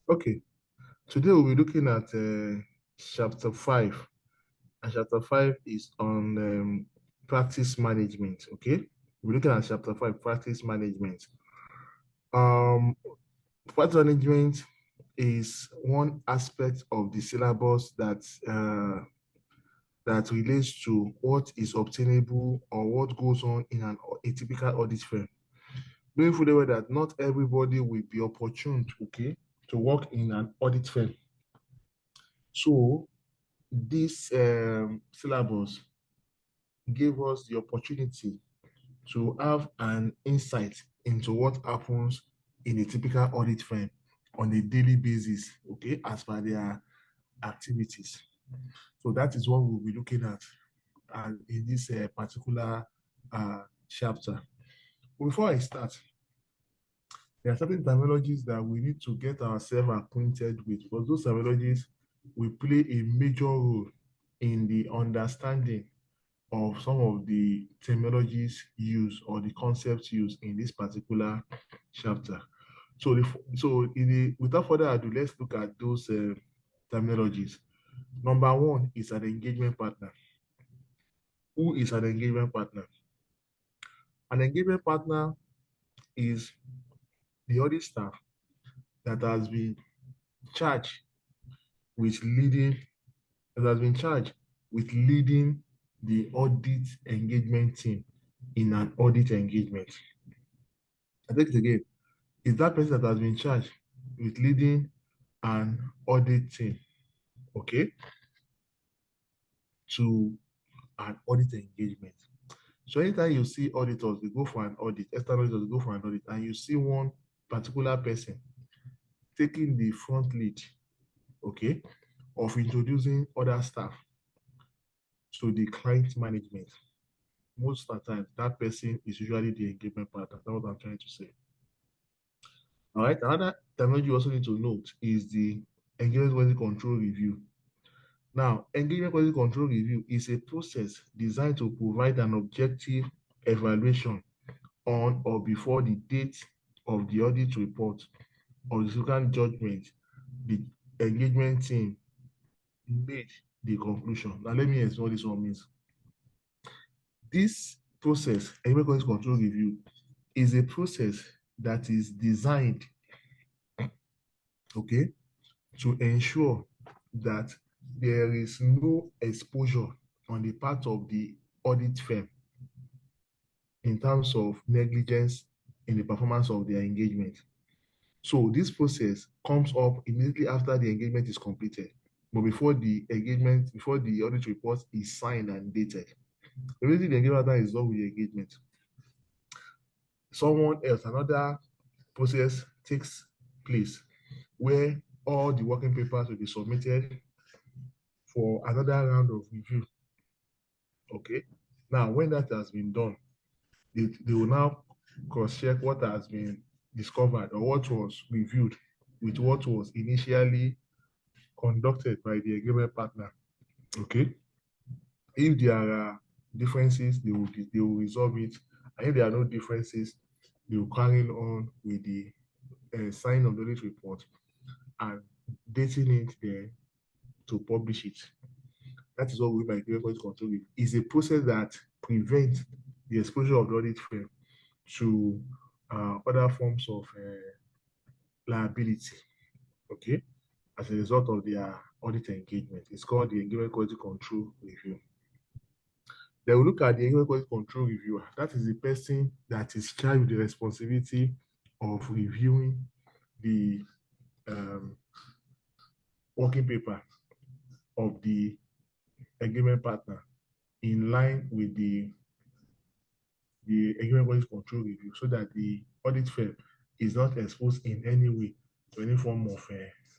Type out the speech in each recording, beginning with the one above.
Okay, today we'll be looking at chapter 5, and chapter 5 is on practice management. Okay, we're looking at chapter 5, practice management. Um, Practice management is one aspect of the syllabus that relates to what is obtainable or what goes on in a typical audit firm. Knowing fully well that not everybody will be opportune, okay, to work in an audit firm. So this syllabus gave us the opportunity to have an insight into what happens in a typical audit firm on a daily basis, okay, as per their activities. So that is what we'll be looking at in this particular chapter. But before I start, there are certain terminologies that we need to get ourselves acquainted with because those terminologies will play a major role in the understanding of some of the terminologies used or the concepts used in this particular chapter. Without further ado, let's look at those terminologies. Number one is an engagement partner. Who is an engagement partner? An engagement partner is the audit staff that has been charged with leading that has been charged with leading the audit engagement team in an audit engagement. I take it again. Is that person that has been charged with leading an audit team, okay, to an audit engagement. So anytime you see auditors, they go for an audit, external auditors go for an audit, and you see one particular person taking the front lead, okay, of introducing other staff to the client management. Most of the time, that person is usually the engagement partner. That's what I'm trying to say. All right. Another terminology you also need to note is the engagement quality control review. Now, engagement quality control review is a process designed to provide an objective evaluation on or before the date of the audit report or the subsequent judgment the engagement team made the conclusion. Now, let me explain what this one means. This process, engagement quality control review, is a process that is designed, okay, to ensure that there is no exposure on the part of the audit firm in terms of negligence in the performance of their engagement. So this process comes up immediately after the engagement is completed, but before the audit report is signed and dated. Immediately the engagement is done with the engagement. Another process takes place where all the working papers will be submitted for another round of review. Okay. Now, when that has been done, they will now cross-check what has been discovered or what was reviewed with what was initially conducted by the agreement partner. Okay. If there are differences, they will resolve it. And if there are no differences, they will carry on with the sign of the audit report and dating it there to publish it. That is what we by quality control is a process that prevents the exposure of the audit firm to other forms of liability, okay, as a result of their audit engagement. It's called the engagement quality control review. Then we look at the engagement quality control reviewer. That is the person that is charged with the responsibility of reviewing the working paper of the engagement partner in line with the engagement quality control review so that the audit firm is not exposed in any way to any form of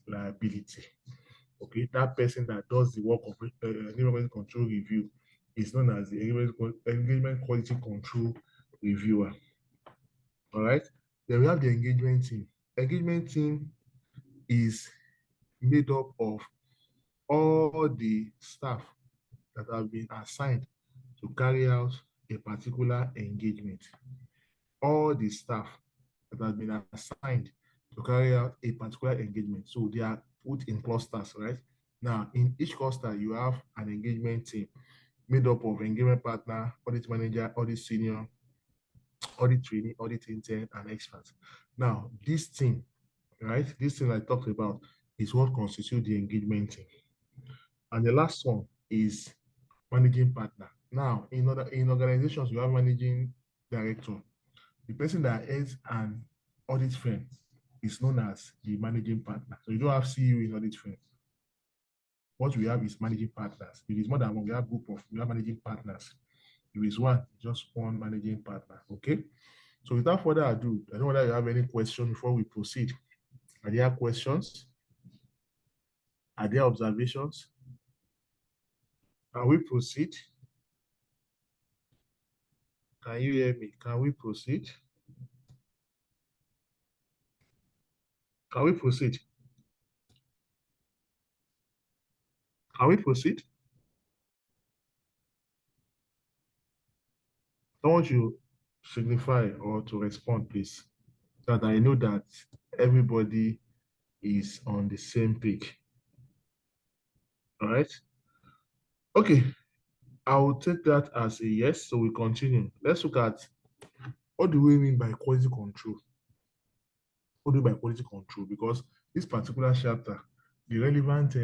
liability. Okay, that person that does the work of engagement quality control review is known as the engagement quality control reviewer. All right, then we have the engagement team. Engagement team is made up of all the staff that have been assigned to carry out a particular engagement. All the staff that have been assigned to carry out a particular engagement. So they are put in clusters, right? Now, in each cluster, you have an engagement team made up of engagement partner, audit manager, audit senior, audit trainee, audit intern, and experts. Now, this team, right? This thing I talked about is what constitutes the engagement team. And the last one is managing partner. Now, in organizations, you have managing director. The person that heads an audit firm is known as the managing partner. So you don't have CEO in audit firm. What we have is managing partners. If it's more than one, we have managing partners. If it's one, just one managing partner. Okay. So without further ado, I don't know whether you have any question before we proceed. Are there questions? Are there observations? Can we proceed? Can you hear me? Can we proceed? Can we proceed? Can we proceed? I want you to signify or to respond, please, so that I know that everybody is on the same page. All right. Okay. I will take that as a yes. So we continue. Let's look at what do we mean by quality control? What do we mean by quality control? Because this particular chapter, the relevant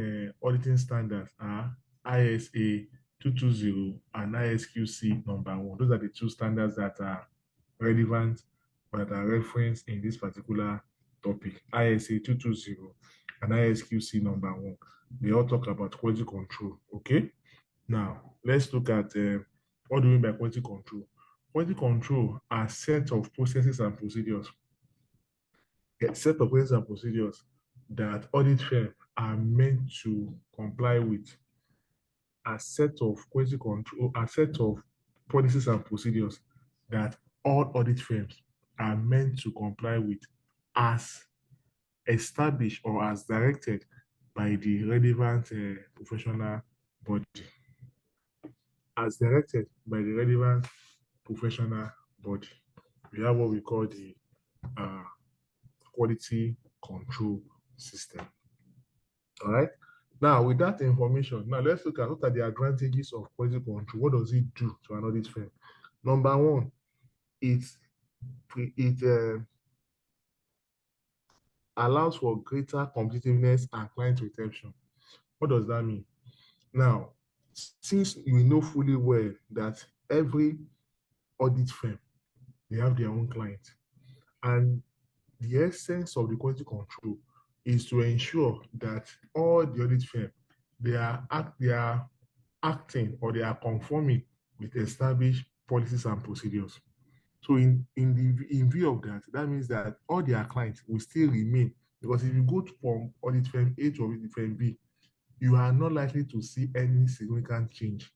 auditing standards are ISA 220 and ISQC number 1. Those are the two standards that are relevant that are referenced in this particular topic. ISA 220 and ISQC number 1. They all talk about quality control. Okay. Now, let's look at what do we mean by quality control? Quality control are set of processes and procedures. A set of processes and procedures that audit firms are meant to comply with. A set of quality control, a set of policies and procedures that all audit firms are meant to comply with as established or as directed by the relevant professional body. As directed by the relevant professional body. We have what we call the quality control system. All right. Now, with that information, now let's look at what are the advantages of quality control. What does it do to an audit firm? Number one, it allows for greater competitiveness and client retention. What does that mean? Now, since we know fully well that every audit firm, they have their own client, and the essence of the quality control is to ensure that all the audit firms they are acting or they are conforming with established policies and procedures. So in view of that, that means that all their clients will still remain, because if you go from audit firm A to audit firm B, you are not likely to see any significant change.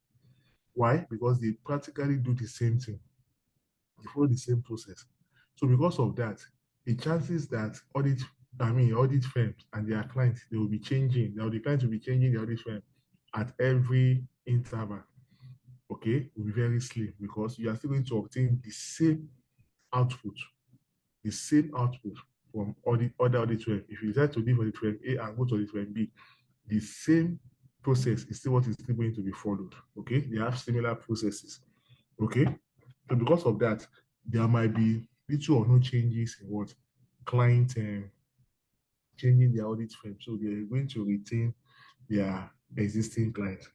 Why? Because they practically do the same thing. They follow the same process. So because of that, the chances that audit firms and their clients, they will be changing. Now the clients will be changing the audit firm at every interval. Okay, will be very slim, because you are still going to obtain the same output from other audit firm. If you decide to leave audit firm A and go to audit firm B, the same process is still what is still going to be followed. Okay, they have similar processes. Okay, so because of that, there might be little or no changes in what client changing their audit firm. So they're going to retain their existing clients.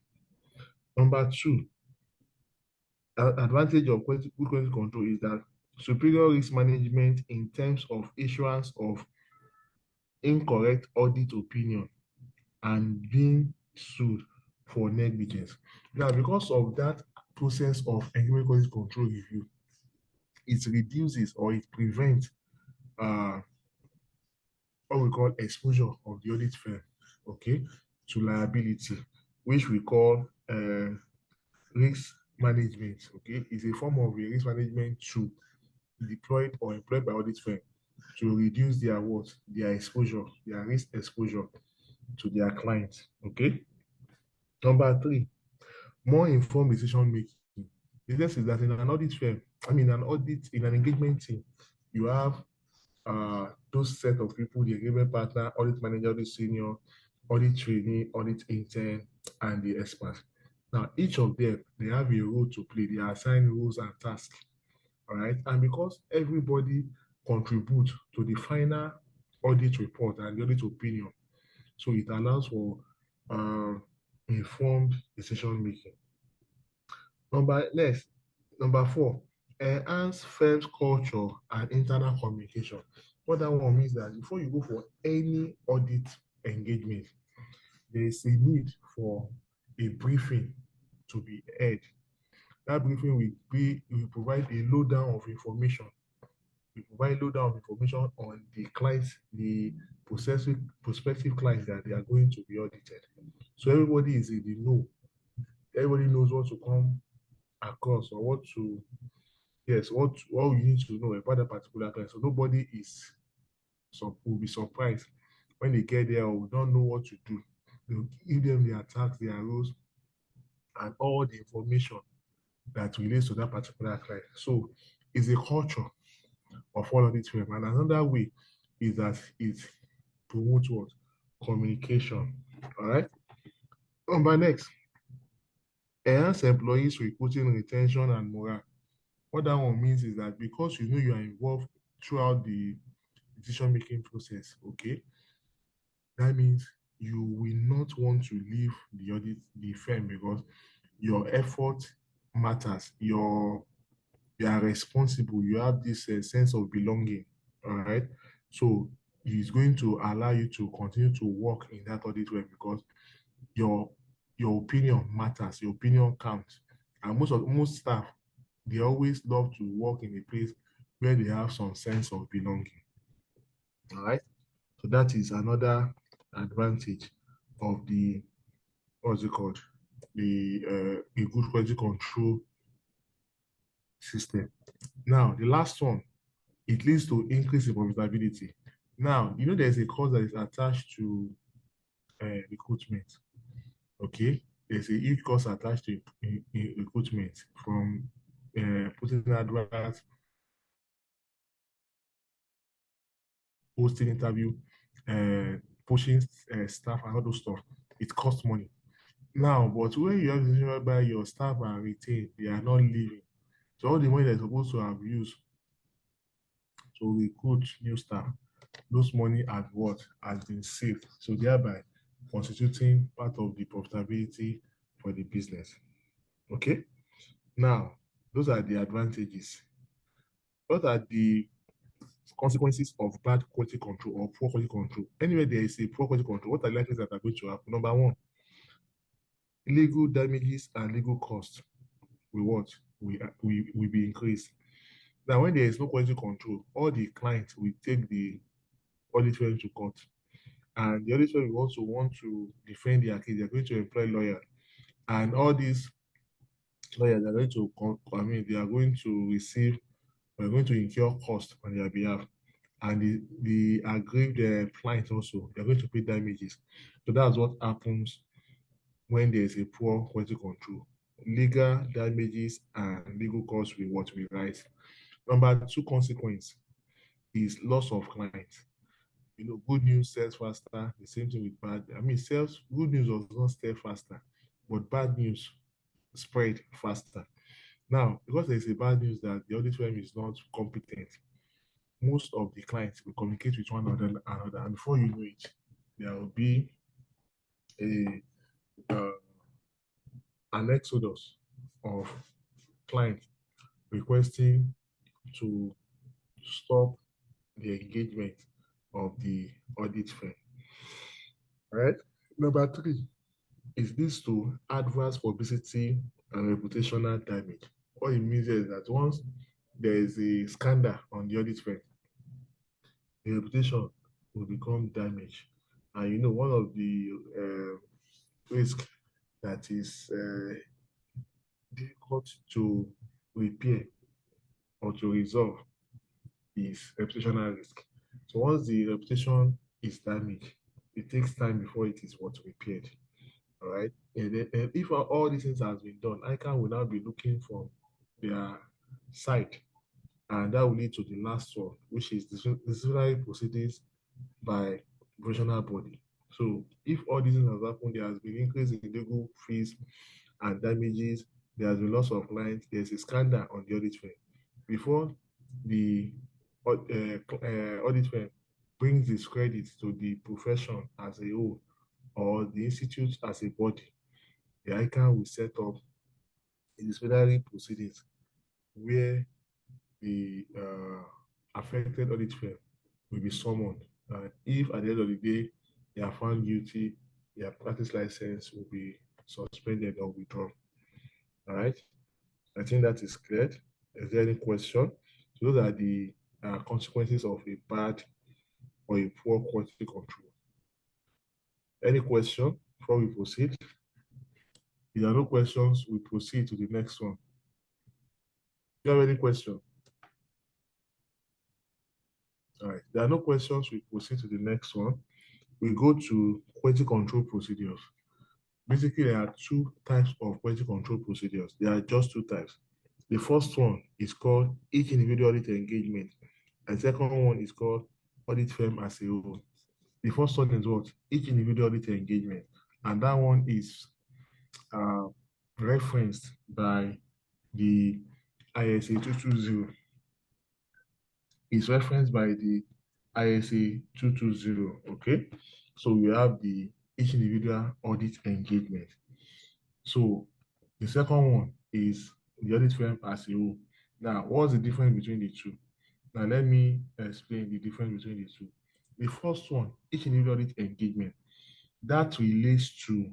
Number two, advantage of good quality control is that superior risk management in terms of issuance of incorrect audit opinion and being sued for negligence. Now, because of that process of engagement quality control review, it reduces or it prevents what we call exposure of the audit firm, okay, to liability, which we call risk management. Okay, is a form of a risk management tool deployed or employed by audit firm to reduce their what, their exposure, their risk exposure to their clients. Okay. Number three, more informed decision making. This is that in an audit firm, in an engagement team, you have those set of people, the agreement partner, audit manager, audit senior, audit trainee, audit intern, and the expert. Now, each of them, they have a role to play. They are assigned roles and tasks, all right? And because everybody contributes to the final audit report and the audit opinion, so it allows for informed decision making. Number 4, enhance firm's culture and internal communication. What that one means that before you go for any audit engagement, there is a need for a briefing to be held. That briefing will provide a lowdown of information. We provide lowdown of information on the clients, the prospective clients that they are going to be audited. So everybody is in the know. Everybody knows what to come across or what you need to know about a particular client. So nobody will be surprised when they get there or will not know what to do. They'll give them their tasks, their roles, and all the information that relates to that particular client. So it's a culture of all of it. And another way is that it promotes what? Communication. All right. Next, enhance employees recruiting, retention, and morale. What that one means is that because you know you are involved throughout the decision-making process, okay, that means you will not want to leave the firm because your effort matters. You are responsible. You have this sense of belonging. All right. So it's going to allow you to continue to work in that audit work because your opinion matters. Your opinion counts. And most staff, they always love to work in a place where they have some sense of belonging. All right. So that is another advantage of the what's it called? A good quality control system. Now, the last one, it leads to increase in profitability. Now, you know there's a cost that is attached to recruitment. Okay, there's a huge cost attached to recruitment from putting adverts, posting interview, pushing staff and all those stuff. It costs money. Now, but when you have a situation whereby your staff are retained, they are not leaving. So all the money they're supposed to have used to recruit new staff, those money has been saved. So thereby constituting part of the profitability for the business. Okay. Now, those are the advantages. What are the consequences of bad quality control or poor quality control? Anywhere there is a poor quality control, what are the likely that are going to happen? Number 1, legal damages and legal costs will be increased. Now, when there is no quality control, all the clients will take the audit firm to court. And the audit firm will also want to defend their case. They're going to employ lawyers. And all these lawyers are going to, they are going to we're going to incur costs on their behalf. And the aggrieved client also, they're going to pay damages. So that's what happens when there is a poor quality control. Legal damages and legal costs will rise. Number 2 consequence is loss of clients. You know, good news sells faster. The same thing with bad. Good news does not sell faster, but bad news spread faster. Now, because there is a bad news that the audit firm is not competent, most of the clients will communicate with one another, and before you know it, there will be an exodus of clients requesting to stop the engagement of the audit firm. All right. Number 3 is this to adverse publicity and reputational damage. What it means is that once there is a scandal on the audit firm, the reputation will become damaged. And you know, one of the risks that is difficult to repair or to resolve is reputational risk. So once the reputation is damaged, it takes time before it is repaired. All right. And if all these things has been done, ICANN will now be looking from their side And that will lead to the last one, which is disciplinary proceedings by professional body. So if all these things has happened, there has been increase in legal fees and damages, there has been loss of clients, there's a scandal on the audit firm. Before the audit firm brings discredit to the profession as a whole or the institute as a body, the ICANN will set up a disciplinary proceedings where the affected audit firm will be summoned. If at the end of the day they are found guilty, their practice license will be suspended or withdrawn. All right. I think that is clear. Is there any question? So those are the consequences of a bad or a poor quality control. Any question before we proceed? If there are no questions, we proceed to the next one. Do you have any question? All right. There are no questions. We proceed to the next one. We go to quality control procedures. Basically, there are two types of quality control procedures. There are just two types. The first one is called each individual audit engagement, and the second one is called audit firm as a whole. The first one is what? Each individual audit engagement, and that one is referenced by the ISA 220. It's referenced by the ISA 220. Okay, so we have the each individual audit engagement. So the second one is the audit firm as a whole. Now, what's the difference between the two? Now, let me explain the difference between the two. The first one, each individual audit engagement, that relates to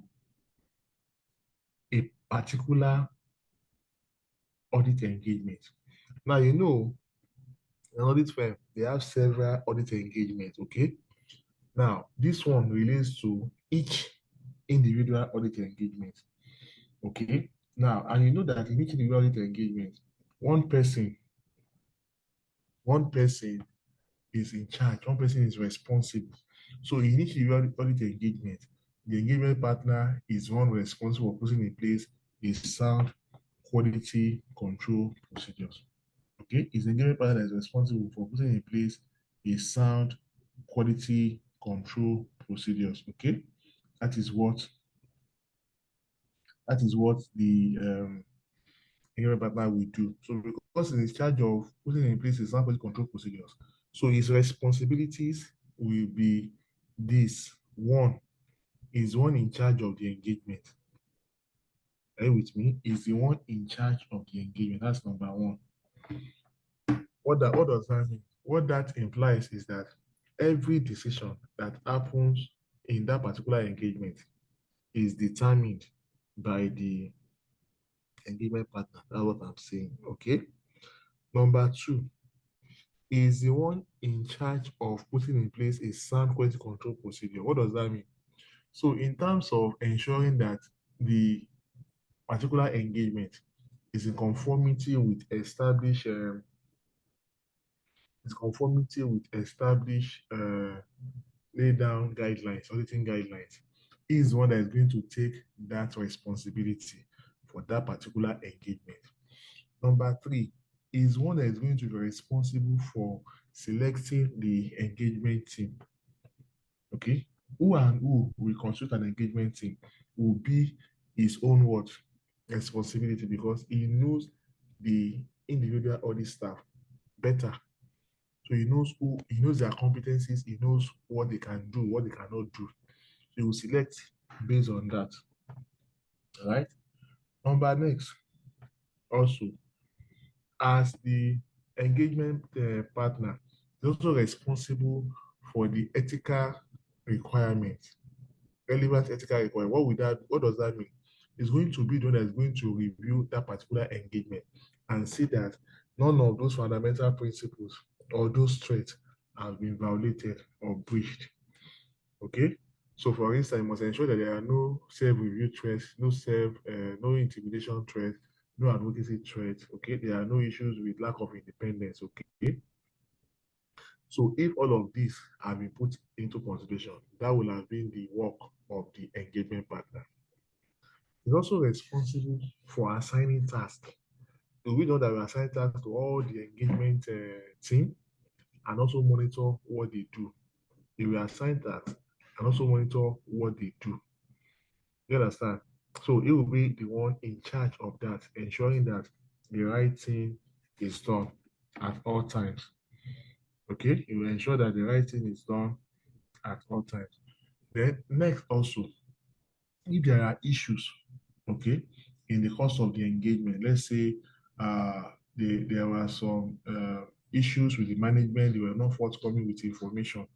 a particular audit engagement. Now, you know, an audit firm, they have several audit engagements, okay? Now, this one relates to each individual audit engagement, okay? Now, and you know that in each individual audit engagement, one person is in charge, one person is responsible. So in each audit engagement, the engagement partner is one responsible for putting in place a sound quality control procedures. Okay, it's the engagement partner that is responsible for putting in place a sound quality control procedures. Okay, that is what the engagement partner will do. So because he's in charge of putting in place a sound quality control procedures, so his responsibilities will be this. One is one in charge of the engagement. Are you with me? Is the one in charge of the engagement. That's number one. What does that mean? What that implies is that every decision that happens in that particular engagement is determined by the engagement partner. That's what I'm saying. Okay. Number two is the one in charge of putting in place a sound quality control procedure. What does that mean? So, in terms of ensuring that the particular engagement is in conformity with established lay down guidelines, auditing guidelines, he is the one that is going to take that responsibility for that particular engagement. Number three is one that is going to be responsible for selecting the engagement team. Okay, who and who will constitute an engagement team will be his own what responsibility, because he knows the individual audit staff better. So he knows their competencies, he knows what they can do, what they cannot do. So he will select based on that. All right. Number next, also, as the engagement partner, is also responsible for the ethical requirements, relevant ethical requirement. What does that mean? It's going to be the one that is going to review that particular engagement and see that none of those fundamental principles or those traits have been violated or breached. Okay. So, for instance, you must ensure that there are no self-review threats, no intimidation threats, no advocacy threats. Okay. There are no issues with lack of independence. Okay. So if all of these have been put into consideration, that will have been the work of the engagement partner. He's also responsible for assigning tasks we know that we assign tasks to all the engagement team and also monitor what they do. They will assign tasks and also monitor what they do. You understand? So it will be the one in charge of that, ensuring that the right thing is done at all times. Okay, you will ensure that the right thing is done at all times. Then next also, if there are issues, okay, in the course of the engagement, let's say there were some issues with the management, they were not forthcoming with information.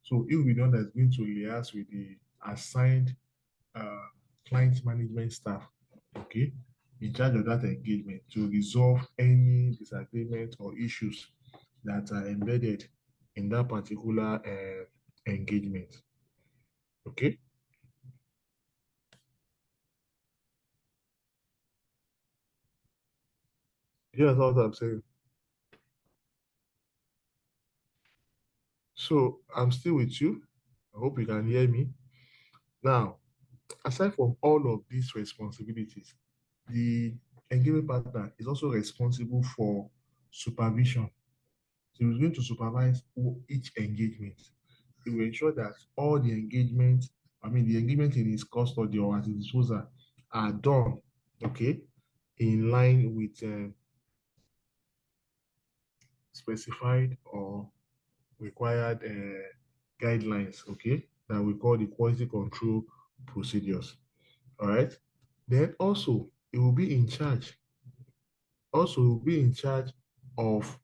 So it will be done that's going to liaise with the assigned uh, client management staff, okay, in charge of that engagement to resolve any disagreement or issues that are embedded in that particular engagement. Okay. Yeah, that's what I'm saying. So I'm still with you. I hope you can hear me. Now, aside from all of these responsibilities, the engagement partner is also responsible for supervision. So he's going to supervise each engagement. He will ensure that all the engagement, the engagement in his custody or at his disposal are done, okay, in line with specified or required guidelines, okay, that we call the quality control procedures. All right. Then also, it will be in charge. Also, it will be in charge of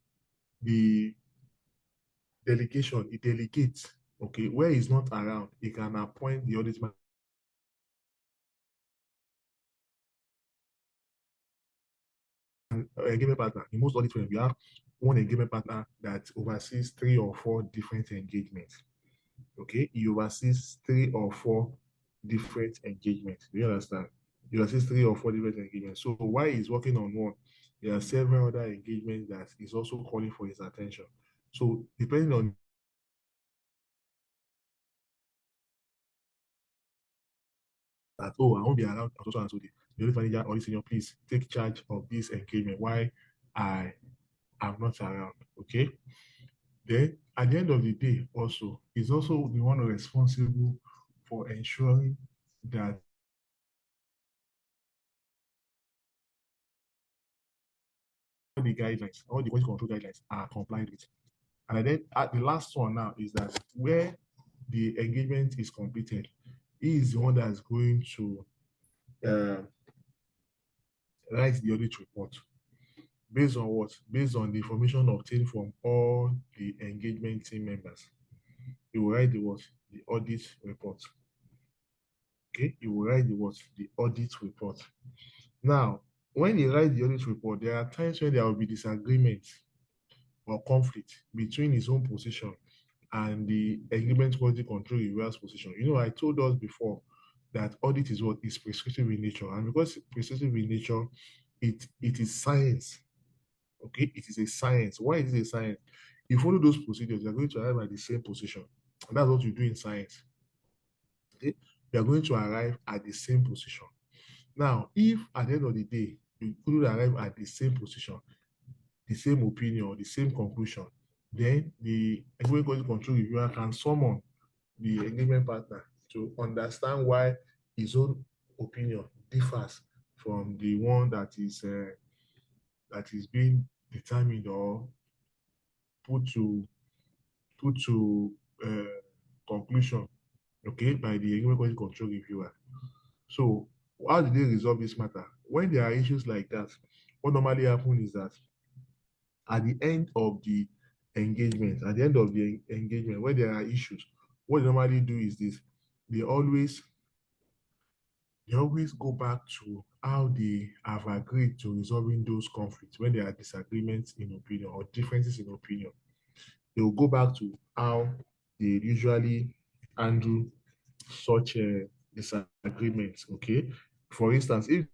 the delegation. It delegates. Okay, where he's not around, he can appoint the audit engagement partner. In most audit firms, we have one engagement partner that oversees 3 or 4 different engagements. Okay, he oversees 3 or 4 different engagements. Do you understand? He oversees 3 or 4 different engagements. So while he's working on one, there are several other engagements that is also calling for his attention. So depending on that, oh, I won't be around also and so the audit manager or the senior, please take charge of this engagement. Why I am not around. Okay. Then at the end of the day, also, is also the one responsible for ensuring that all the guidelines, all the quality control guidelines are complied with. And then at the last one now is that where the engagement is completed, he is the one that's going to uh, write the audit report. Based on what? Based on the information obtained from all the engagement team members. He will write the what? The audit report. Okay, he will write the what? The audit report. Now, when he writes the audit report, there are times when there will be disagreement or conflict between his own position and the engagement quality control reviewers position. You know, I told us before that audit is what is prescriptive in nature, and because it's prescriptive in nature, it is science. Okay, it is a science. Why is it a science? You follow those procedures, you're going to arrive at the same position. And that's what you do in science. Okay, you're going to arrive at the same position. Now, if at the end of the day you couldn't arrive at the same position, the same opinion, or the same conclusion, then the engagement quality control reviewer can summon the engagement partner to understand why his own opinion differs from the one that is being determined or put to put to conclusion, okay, by the engagement quality control reviewer. So how do they resolve this matter? When there are issues like that, what normally happens is that at the end of the at the end of the engagement, where there are issues, what they normally do is this: they always they always go back to how they have agreed to resolving those conflicts when there are disagreements in opinion or differences in opinion. They will go back to how they usually handle such disagreements. Okay, for instance, if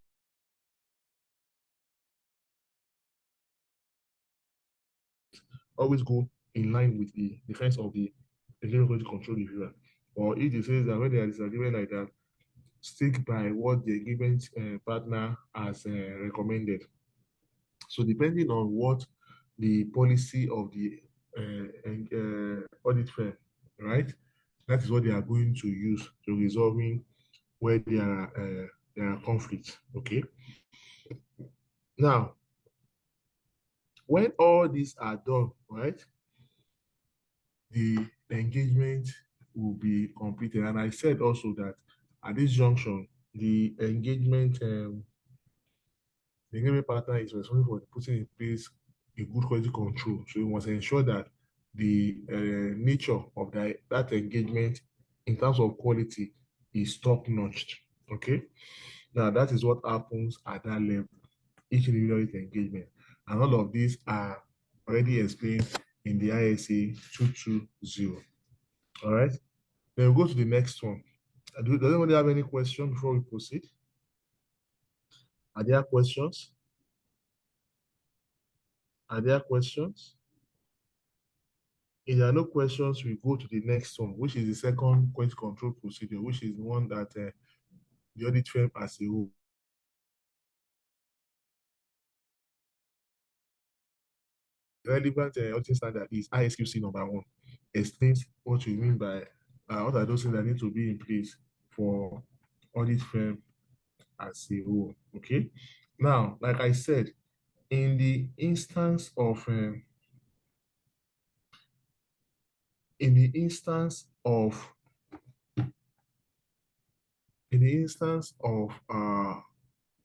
always go in line with the defense of the engagement control reviewer, or if they say that when there is disagreement like that, stick by what the engagement partner has recommended. So depending on what the policy of the audit firm, right? That is what they are going to use to resolving where there are conflicts. Okay. Now, when all these are done, right, the engagement will be completed. And I said also that at this junction, the engagement partner is responsible for putting in place a good quality control. So we must ensure that the nature of that engagement in terms of quality is top notch. Okay. Now that is what happens at that level, each individual engagement. And all of these are already explained in the ISA 220. All right. Then we'll go to the next one. Does anybody have any question before we proceed? Are there questions? Are there questions? If there are no questions, we go to the next one, which is the second quality control procedure, which is the one that the audit firm as a whole. Relevant auditing standard is ISQC number 1. Explains what we mean by what are those things that need to be in place for audit firm as a whole. Okay. Now, like I said, in the instance of in the instance of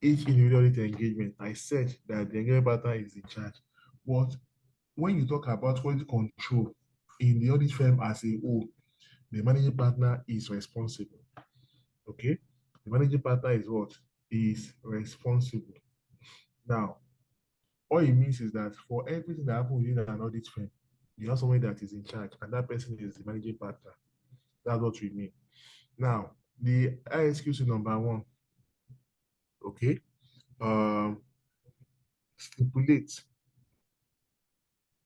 each individual engagement, I said that the engagement partner is in charge. But when you talk about quality control in the audit firm as a whole, the managing partner is responsible. Okay? The managing partner is what? Is responsible. Now, all it means is that for everything that happens within an audit firm, you have someone that is in charge, and that person is the managing partner. That's what we mean. Now, the ISQC number 1, okay, stipulates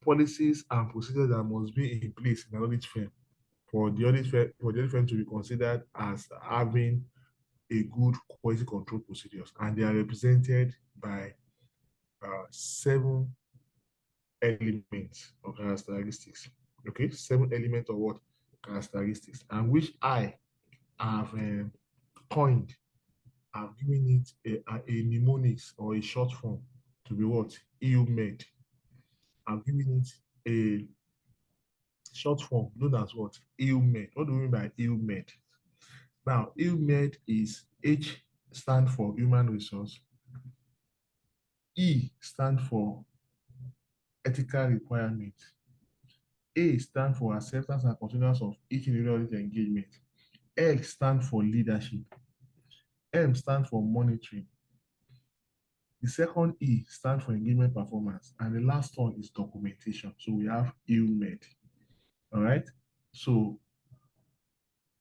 policies and procedures that must be in place in an audit firm for the audit firm to be considered as having a good quality control procedures, and they are represented by 7 elements or characteristics. Okay, 7 elements of what? Characteristics, and which I have coined. I've given it a mnemonics or a short form to be what? EUMED. I've given it a short form known as what? EUMED. What do we mean by EUMED? Now, EUMED is H stand for human resource, E stand for ethical requirement, A stand for acceptance and continuance of each individual engagement, L stand for leadership, M stand for monitoring, the second E stand for engagement performance, and the last one is documentation. So we have EUMED. All right. So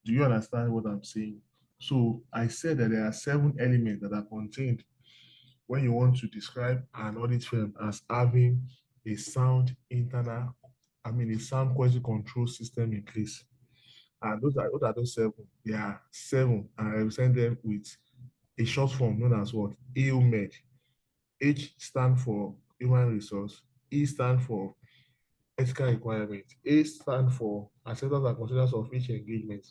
do you understand what I'm saying? So I said that there are 7 elements that are contained when you want to describe an audit firm as having a sound a sound quality control system in place. And what are those 7? There are 7, and I represent them with a short form known as what? EUMED. H stand for human resource, E stand for ethical requirement, A stand for acceptance and considerance of each engagement,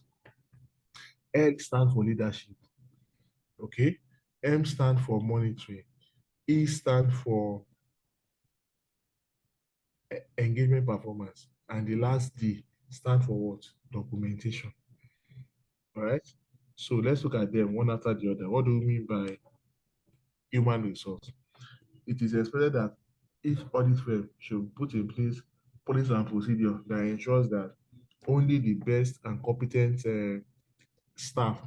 L stand for leadership, okay? M stand for monitoring, E stand for engagement performance, and the last D stand for what? Documentation. All right. So let's look at them one after the other. What do we mean by human resource? It is expected that each audit firm should put in place policy and procedure that ensures that only the best and competent staff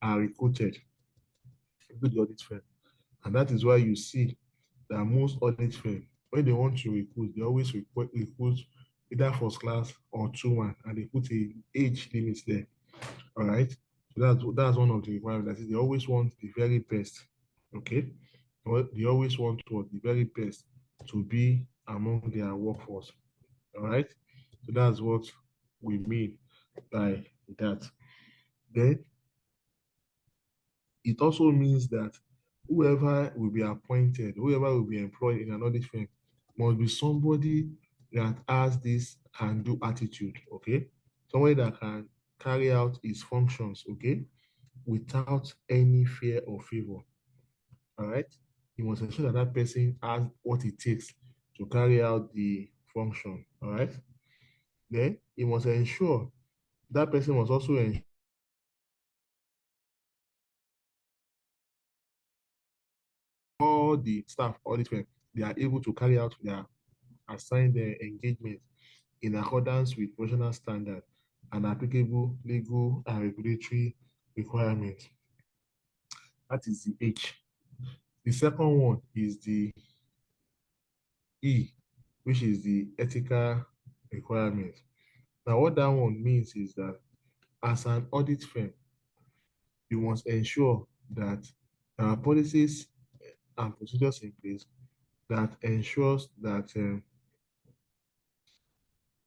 are recruited into the audit firm. And that is why you see that most audit firms, when they want to recruit, they always recruit either first class or 2-1, and they put a age limit there. All right. So that's one of the requirements. They always want the very best. Okay. They always want the very best to be among their workforce. All right. So that's what we mean by that. Then it also means that whoever will be appointed, whoever will be employed in an audit firm must be somebody that has this can-do attitude, okay? Somebody that can carry out his functions, okay, without any fear or favor, all right? You must ensure that that person has what it takes to carry out the function, all right? Then you must ensure that person must also ensure all the staff audit firm, they are able to carry out their assigned engagement in accordance with professional standard and applicable legal and regulatory requirements. That is the H. The second one is the E, which is the ethical requirement. Now, what that one means is that as an audit firm, you must ensure that there are policies and procedures in place that ensures that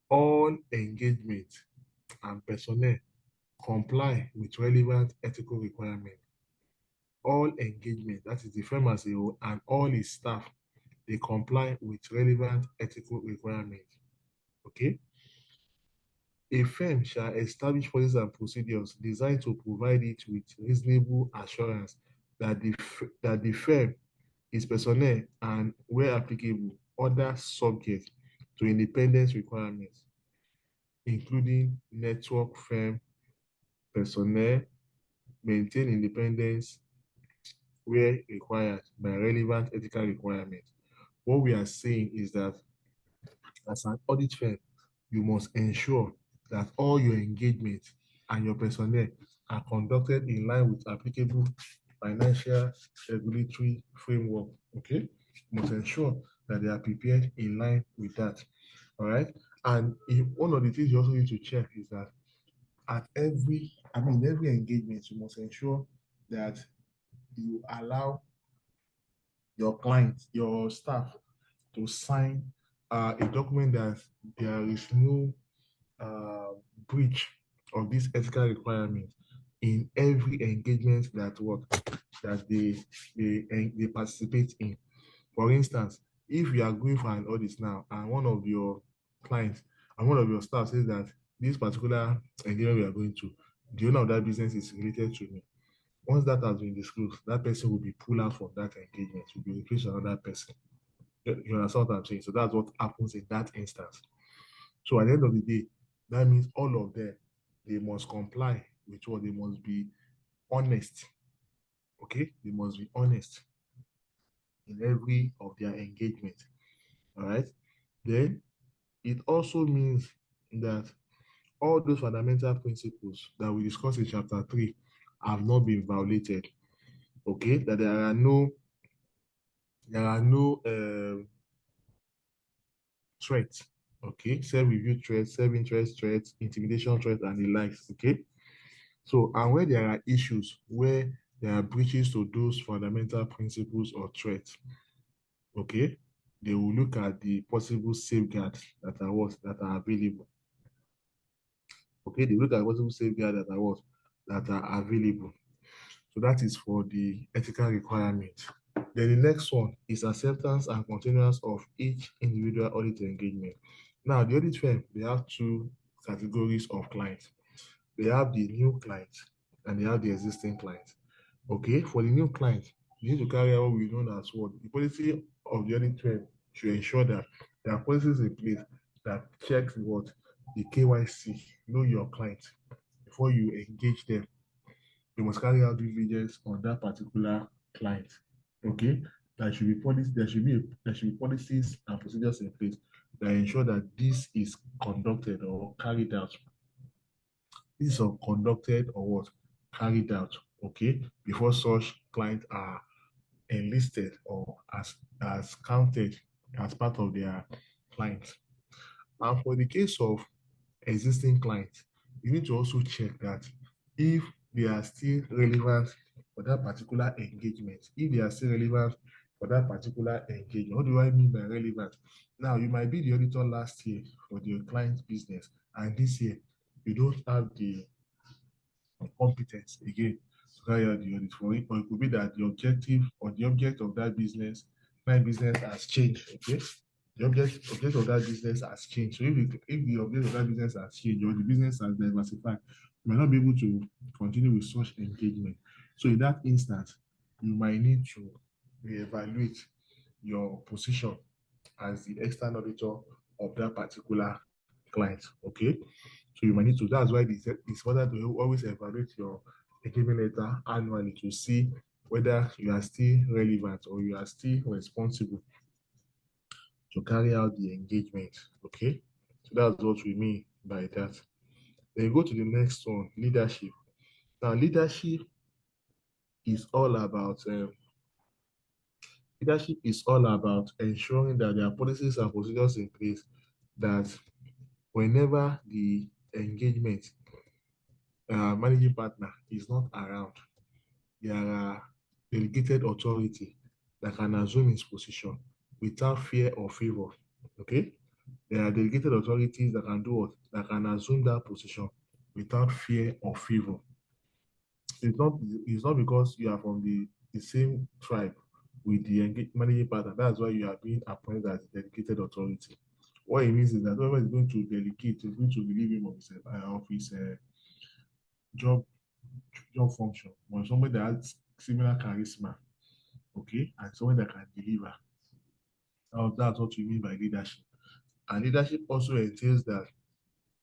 all engagement and personnel comply with relevant ethical requirements. All engagement, that is the firm as a whole, and all its staff, they comply with relevant ethical requirements. Okay? A firm shall establish policies and procedures designed to provide it with reasonable assurance that the firm, its personnel, and where applicable, other subject to independence requirements, including network firm personnel, maintain independence where required by relevant ethical requirements. What we are saying is that as an audit firm, you must ensure that all your engagements and your personnel are conducted in line with applicable financial regulatory framework. Okay, you must ensure that they are prepared in line with that. All right, and one of the things you also need to check is that at every engagement, you must ensure that you allow your clients, your staff, to sign a document that there is no breach of this ethical requirement in every engagement that they participate in. For instance, if you are going for an audit now and one of your clients and one of your staff says that this particular engagement we are going to, the owner of that business is related to me. Once that has been disclosed, that person will be pulled out from that engagement, will be replaced with another person. You understand what I'm saying? So that's what happens in that instance. So at the end of the day, that means all of them, they must comply with what they must be honest. Okay? They must be honest in every of their engagement. All right. Then it also means that all those fundamental principles that we discussed in chapter 3 have not been violated. Okay, that there are no threats. Okay, self-review threats, self-interest threats, intimidation threats, and the likes. Okay, so and where there are issues where there are breaches to those fundamental principles or threats, okay, they will look at the possible safeguards that are available. Okay, they look at possible safeguards that are available. So that is for the ethical requirement. Then the next one is acceptance and continuance of each individual audit engagement. Now, the audit firm, they have two categories of clients. They have the new clients and they have the existing clients. Okay, for the new clients, you need to carry out what we know as what the policy of the audit firm should ensure that there are policies in place that checks what the KYC, know your client, before you engage them. You must carry out due diligence on that particular client. Okay, there should be policies and procedures in place that ensure that this is conducted or carried out. This is conducted or what carried out. Okay, before such clients are enlisted or as counted as part of their clients. And for the case of existing clients, you need to also check that if they are still relevant for that particular engagement, if they are still relevant for that particular engagement. What do I mean by relevant? Now, you might be the auditor last year for your client's business, and this year you don't have the competence again carry out the audit for it, or it could be that the objective or the object of that business, my business has changed. Okay, the object of that business has changed. So if the object of that business has changed or the business has diversified, you might not be able to continue with such engagement. So in that instance, you might need to reevaluate your position as the external auditor of that particular client. Okay, so you might need to. That's why it's important to always evaluate your engagement letter annually to see whether you are still relevant or you are still responsible to carry out the engagement. Okay, so that's what we mean by that. Then you go to the next one, leadership. Now, is all about leadership is all about ensuring that there are policies and procedures in place that whenever the engagement managing partner is not around, there are delegated authority that can assume his position without fear or favor. Okay? There are delegated authorities that can do what? That can assume that position without fear or favor. It's not because you are from the same tribe with the managing partner. That's why you are being appointed as a dedicated authority. What it means is that whoever is going to delegate is going to relieve him of his job function. When somebody that has similar charisma, okay, and someone that can deliver. That's what we mean by leadership. And leadership also entails that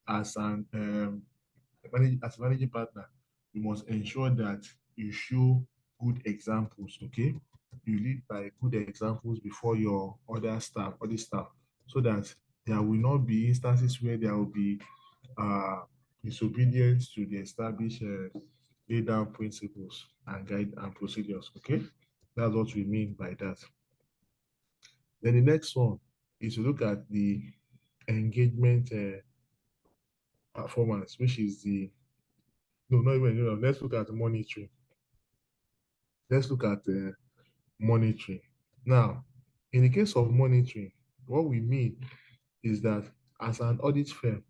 as as a managing partner, you must ensure that you show good examples. Okay, you lead by good examples before your other staff, so that there will not be instances where there will be disobedience to the established laid down principles and guide and procedures. Okay, that's what we mean by that. Then the next one is to look at the engagement performance, which is the no, not even let's look at monitoring. Let's look at monitoring. Now, in the case of monitoring, what we mean is that as an audit firm,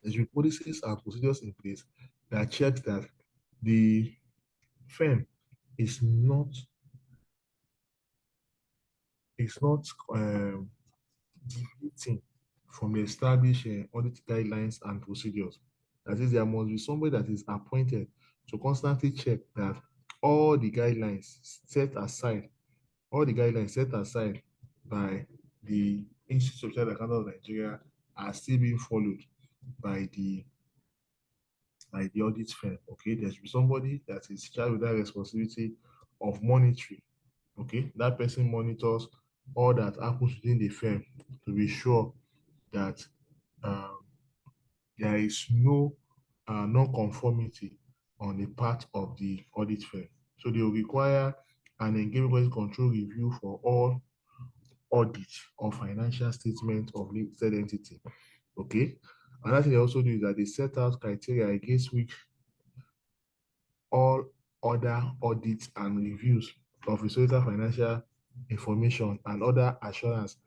there's policies and procedures in place that checks that the firm is not deviating from the established audit guidelines and procedures. That is, there must be somebody that is appointed to constantly check that all the guidelines set aside, by the Institute of Chartered Accountants of Nigeria are still being followed by the audit firm. Okay, there should be somebody that is charged with that responsibility of monitoring. Okay, that person monitors all that happens within the firm to be sure that um, there is no non-conformity on the part of the audit firm. So they will require an engagement control review for all audit or financial statement of listed entity. Okay. Another thing they also do is that they set out criteria against which all other audits and reviews of historical financial information and other assurance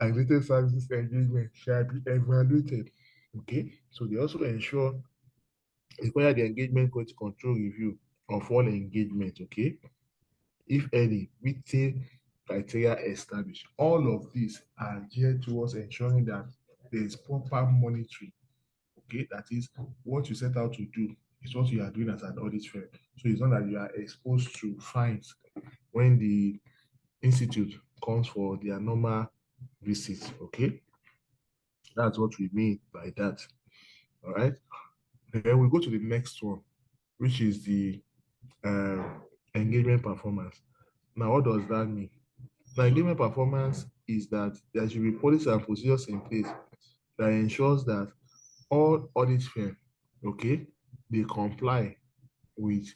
and related services engagement shall be evaluated. Okay, so they also require the engagement quality control review of all engagement. Okay, if any, meeting criteria established. All of these are geared towards ensuring that there is proper monitoring. Okay, that is what you set out to do is what you are doing as an audit firm. So it's not that you are exposed to fines when the institute comes for their normal visits. Okay, that's what we mean by that. All right. Then we go to the next one, which is the uh, engagement performance. Now, what does that mean? Now, engagement performance is that there should be policies and procedures in place that ensures that all audit firms, okay, they comply with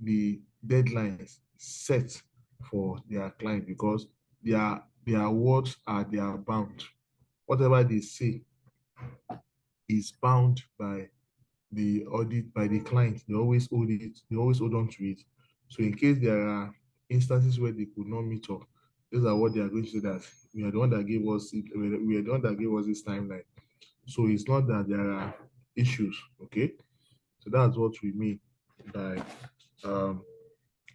the deadlines set for their client because their words are their bound. Whatever they say is bound by the audit by the client. They always hold it, they always hold on to it. So in case there are instances where they could not meet up, these are what they are going to say that we are the one that gave us it, we are the one that gave us this timeline. So it's not that there are issues, okay? So that's what we mean by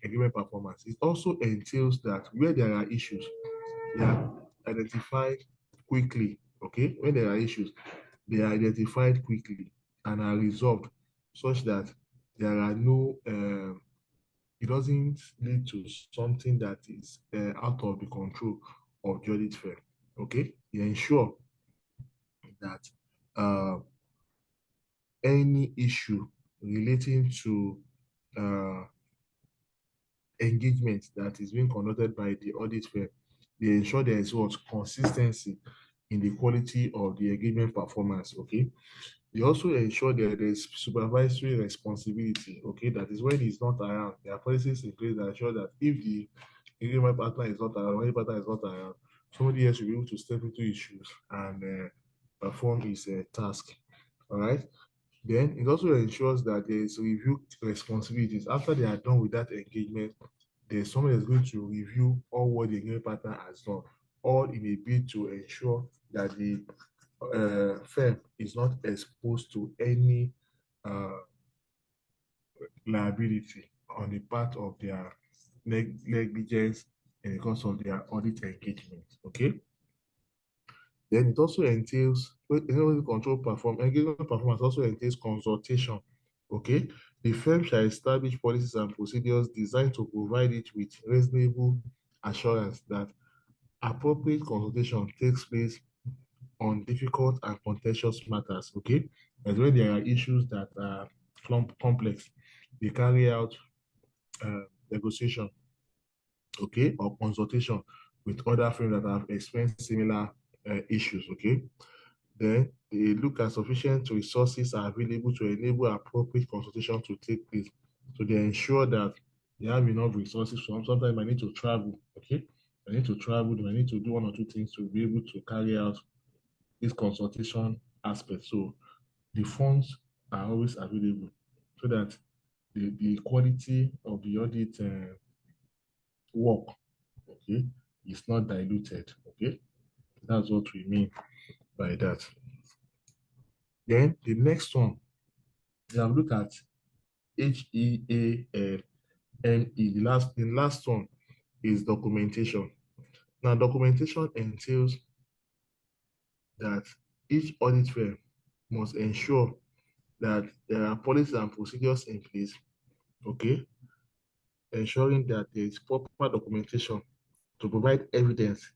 agreement performance. It also entails that where there are issues, they are identified quickly. Okay, when there are issues, they are identified quickly and are resolved such that there are no it doesn't lead to something that is out of the control of the audit firm. Okay, they ensure that uh, any issue relating to uh, engagement that is being conducted by the audit firm, they ensure there is what consistency in the quality of the engagement performance. Okay, they also ensure that there is supervisory responsibility. Okay, that is when he's not around. There are policies in place that ensure that if the engagement partner is not around, when the partner is not around, somebody else will be able to step into issues and perform his task. All right. Then it also ensures that there is review responsibilities after they are done with that engagement. There's someone that's going to review all what the engagement partner has done, all in a bid to ensure that the firm is not exposed to any uh, liability on the part of their negligence in the course of their audit engagement. Okay. Then it also entails control engagement performance also entails consultation. Okay. The firm shall establish policies and procedures designed to provide it with reasonable assurance that appropriate consultation takes place on difficult and contentious matters. Okay. As when there are issues that are complex, they carry out negotiation, okay, or consultation with other firms that have experienced similar issues. Okay. Then they look at sufficient resources are available to enable appropriate consultation to take place. So they ensure that they have enough resources. Sometimes I need to travel, okay? I need to travel, I need to do one or two things to be able to carry out this consultation aspect. So the funds are always available so that the quality of the audit work, okay, is not diluted, okay? That's what we mean by that. Then the next one, we have looked at HEALME. The last one is documentation. Now, documentation entails that each audit firm must ensure that there are policies and procedures in place, okay, ensuring that there is proper documentation to provide evidence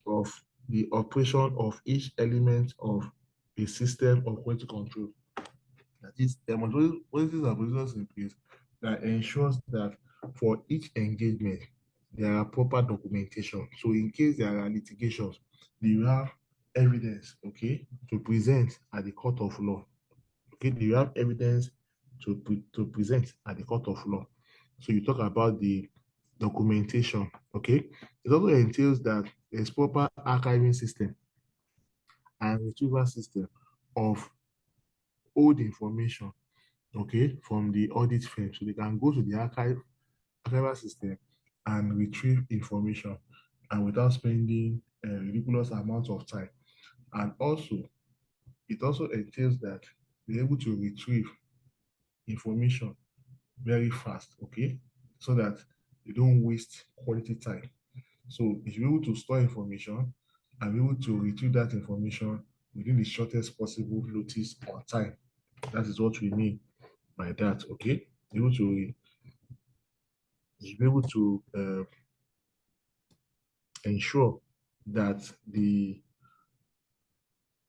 of the operation of each element of a system of quality control. That is, there must be policies and procedures in place that ensures that for each engagement, there are proper documentation. So in case there are litigations, you have evidence, okay, to present at the court of law. Okay, you have evidence to present at the court of law. So you talk about the documentation, okay? It also entails that there's proper archiving system and retrieval system of old information, okay, from the audit firm. So they can go to the archival system and retrieve information and without spending ridiculous amounts of time. And also, it also entails that they're able to retrieve information very fast, okay, so that they don't waste quality time. So if you're able to store information and be able to retrieve that information within the shortest possible notice or time, that is what we mean by that, okay? Able to be able to ensure that the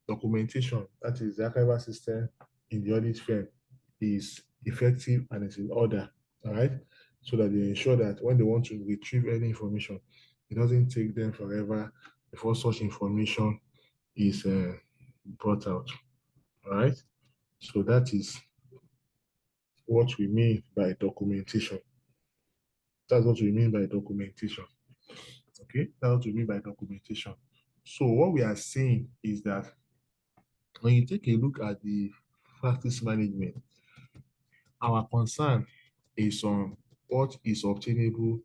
documentation, that is the archival system in the audit firm, is effective and is in order, all right? So that they ensure that when they want to retrieve any information, it doesn't take them forever before such information is brought out, all right? So that is what we mean by documentation. That's what we mean by documentation. Okay, that's what we mean by documentation. So what we are saying is that when you take a look at the practice management, our concern is on what is obtainable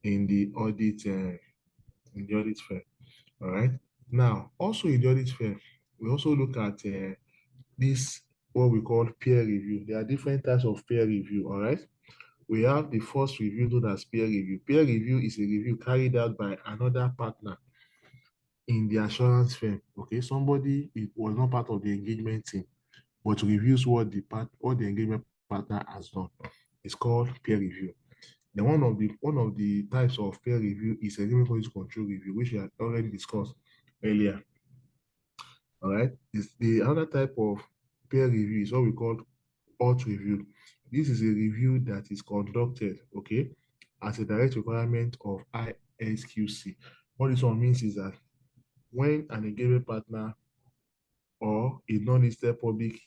in the audit firm. All right. Now, also in the audit firm, we also look at this what we call peer review. There are different types of peer review, all right? We have the first review known as peer review. Peer review is a review carried out by another partner in the assurance firm. Okay, somebody it was not part of the engagement team, but reviews what the engagement partner has done. It's called peer review. Then one of the types of peer review is engagement policy control review, which we had already discussed earlier. All right. The other type of peer review is what we call auth review. This is a review that is conducted, okay, as a direct requirement of ISQC. What this one means is that when an engagement partner or a non-listed public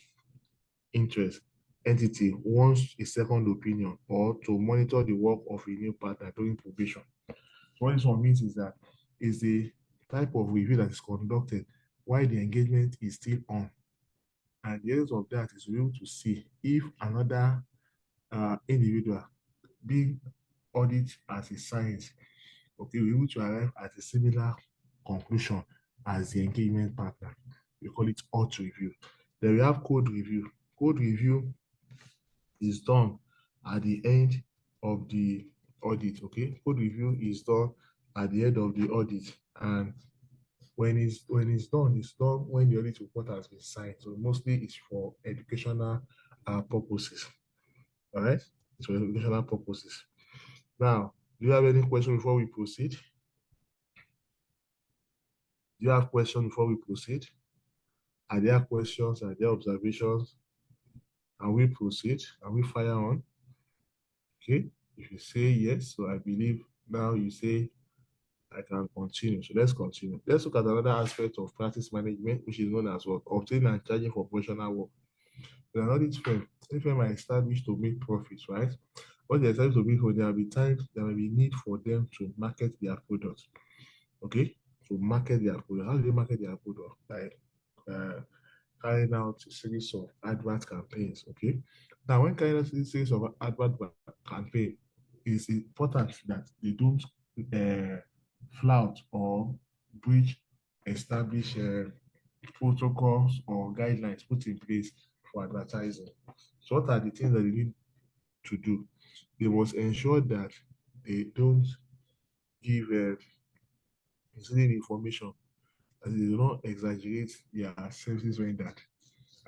interest entity wants a second opinion or to monitor the work of a new partner during probation. So what this one means is that is the type of review that is conducted while the engagement is still on. And the essence of that is to be able to see if another individual being audited as a science, okay, we're able to arrive at a similar conclusion as the engagement partner. We call it auth review. Then we have code review. Code review is done at the end of the audit, okay? Code review is done at the end of the audit. And when it's done when the audit report has been signed. So mostly it's for educational purposes. All right? It's for educational purposes. Now, do you have any question before we proceed? Do you have questions before we proceed? Are there questions? Are there observations? And we proceed? And we fire on? Okay. If you say yes, so I believe now you say I can continue. So let's continue. Let's look at another aspect of practice management, which is known as what? Obtaining and charging for professional work. An audit firm, any firm are established to make profits, right? What they're established to make for, there will be times there will be need for them to market their products. Okay? To market their product. How do they market their product? By carrying out a series of advert campaigns. Okay. Now, when carrying out a series of advert campaign, it's important that they don't flout or breach established protocols or guidelines put in place for advertising. So, what are the things that they need to do? They must ensure that they don't give misleading information, and they do not exaggerate their services rendered.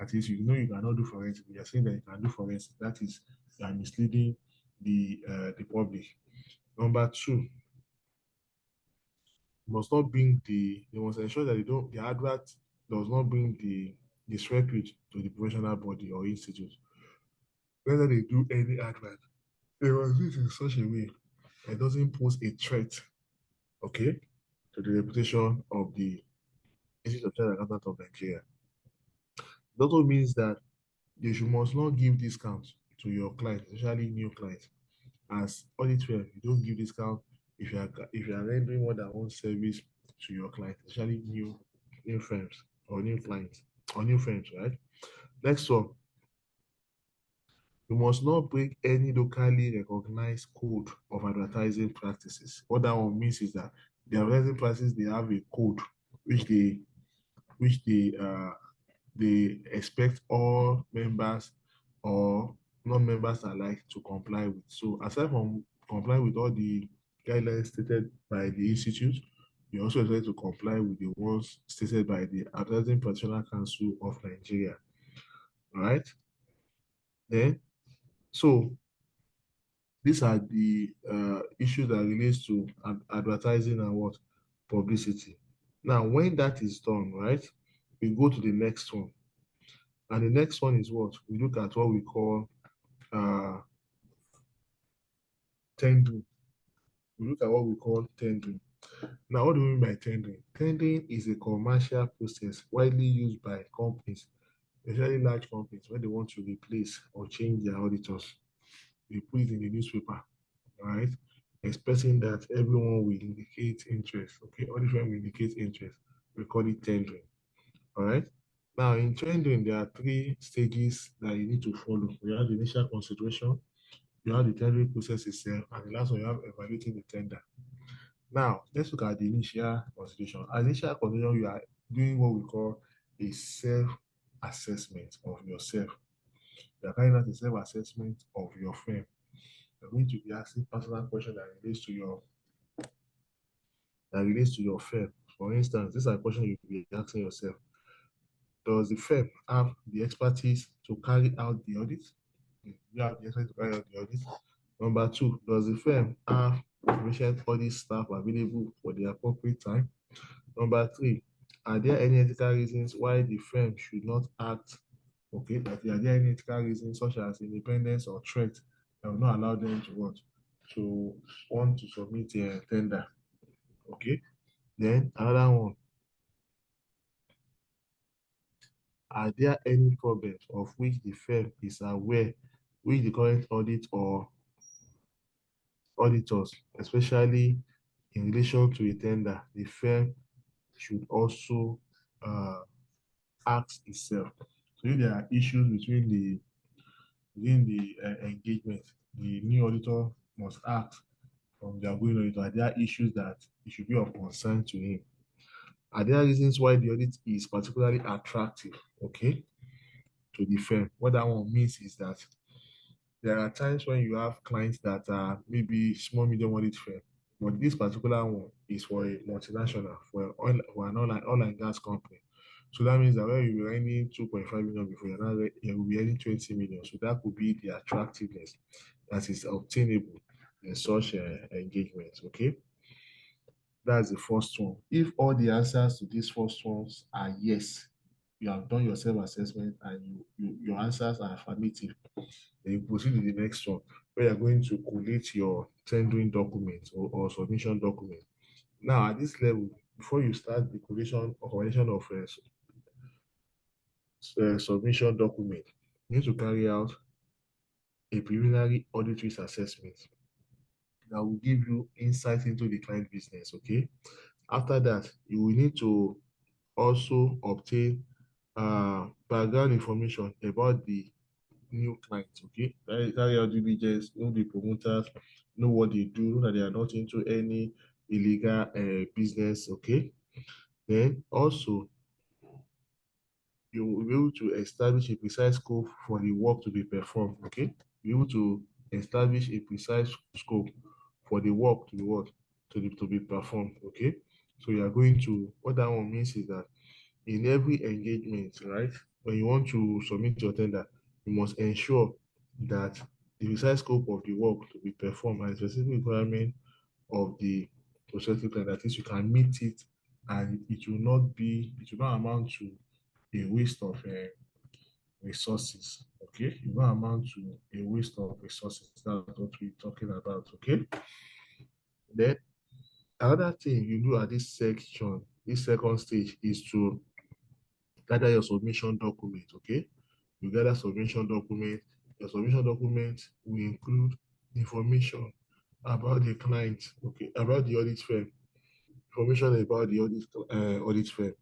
At least you know you cannot do forensic. You are saying that you can do forensic. That is, you are misleading the public. Number two, must not bring they must ensure that the advert does not bring the disrepute to the professional body or institute. Whether they do any advert, they must do it in such a way that doesn't pose a threat, okay, to the reputation of the Institute of Chartered Accountants of Nigeria. It also means that you must not give discounts to your clients, especially new clients. As audit firm, you don't give discount if you are rendering more than one service to your clients, especially new firms or new clients or new firms, right? Next one, you must not break any locally recognized code of advertising practices. What that one means is that the advertising practices they have a code which they expect all members or non-members alike to comply with. So aside from complying with all the guidelines stated by the institute, you also expect to comply with the ones stated by the Advertising Professional Council of Nigeria. All right. Then, so these are the issues that relates to advertising and what publicity. Now, when that is done, right, we go to the next one. And the next one is what? We look at what we call tendering. We look at what we call tendering. Now, what do we mean by tendering? Tendering is a commercial process widely used by companies, especially large companies, when they want to replace or change their auditors. They put it in the newspaper, right? Expressing that everyone will indicate interest. Okay, all different will indicate interest. We call it tendering. All right. Now, in tendering, there are three stages that you need to follow. You have the initial consideration, you have the tendering process itself, and the last one you have evaluating the tender. Now, let's look at the initial consideration. At initial consideration, you are doing what we call a self self-assessment of yourself. You are carrying out a self-assessment of your firm. You're going to be asking personal questions that relates to your firm. For instance, these are questions you'll be asking yourself. Does the firm have the expertise to carry out the audit? You have the expertise to carry out the audit. Number two, does the firm have sufficient audit staff available for the appropriate time? Number three, are there any ethical reasons why the firm should not act? Okay, that are there any ethical reasons such as independence or threat that will not allow them to what? To want to submit a tender. Okay, then another one, are there any problems of which the firm is aware, which the current audit or auditors, especially in relation to a tender, the firm should also ask itself. So if there are issues within the engagement, the new auditor must ask from the outgoing auditor, are there issues that it should be of concern to him? Are there reasons why the audit is particularly attractive, okay, to the firm? What that one means is that there are times when you have clients that are maybe small, medium audit firm, but this particular one is for a multinational, for an oil and gas company. So that means that when you were earning 2.5 million before, you will be earning 20 million. So that could be the attractiveness that is obtainable in such engagements. Okay, that's the first one. If all the answers to these first ones are yes, you have done your self-assessment and your answers are affirmative, then you proceed to the next one, where you're going to collate your tendering document or submission document. Now, at this level, before you start the collation or collection of submission document, you need to carry out a preliminary audit risk assessment that will give you insight into the client business. Okay. After that, you will need to also obtain background information about the new clients. Okay. Carry out due diligence, know the promoters, know what they do, know that they are not into any illegal business. Okay. Then also, you will be able to establish a precise scope for the work to be performed. Okay, be able to establish a precise scope for the work to be what to be performed. Okay, so you are going to, what that one means is that in every engagement, right, when you want to submit your tender, you must ensure that the precise scope of the work to be performed and specific requirement of the prospective client, that is, you can meet it and it will not amount to a waste of resources. Okay, it will not amount to a waste of resources. That's what we're talking about. Okay, then another thing you do at this section, this second stage, is to gather your submission document. Okay, you gather submission document. Your submission document will include information about the client, okay, about the audit firm, information about the audit firm.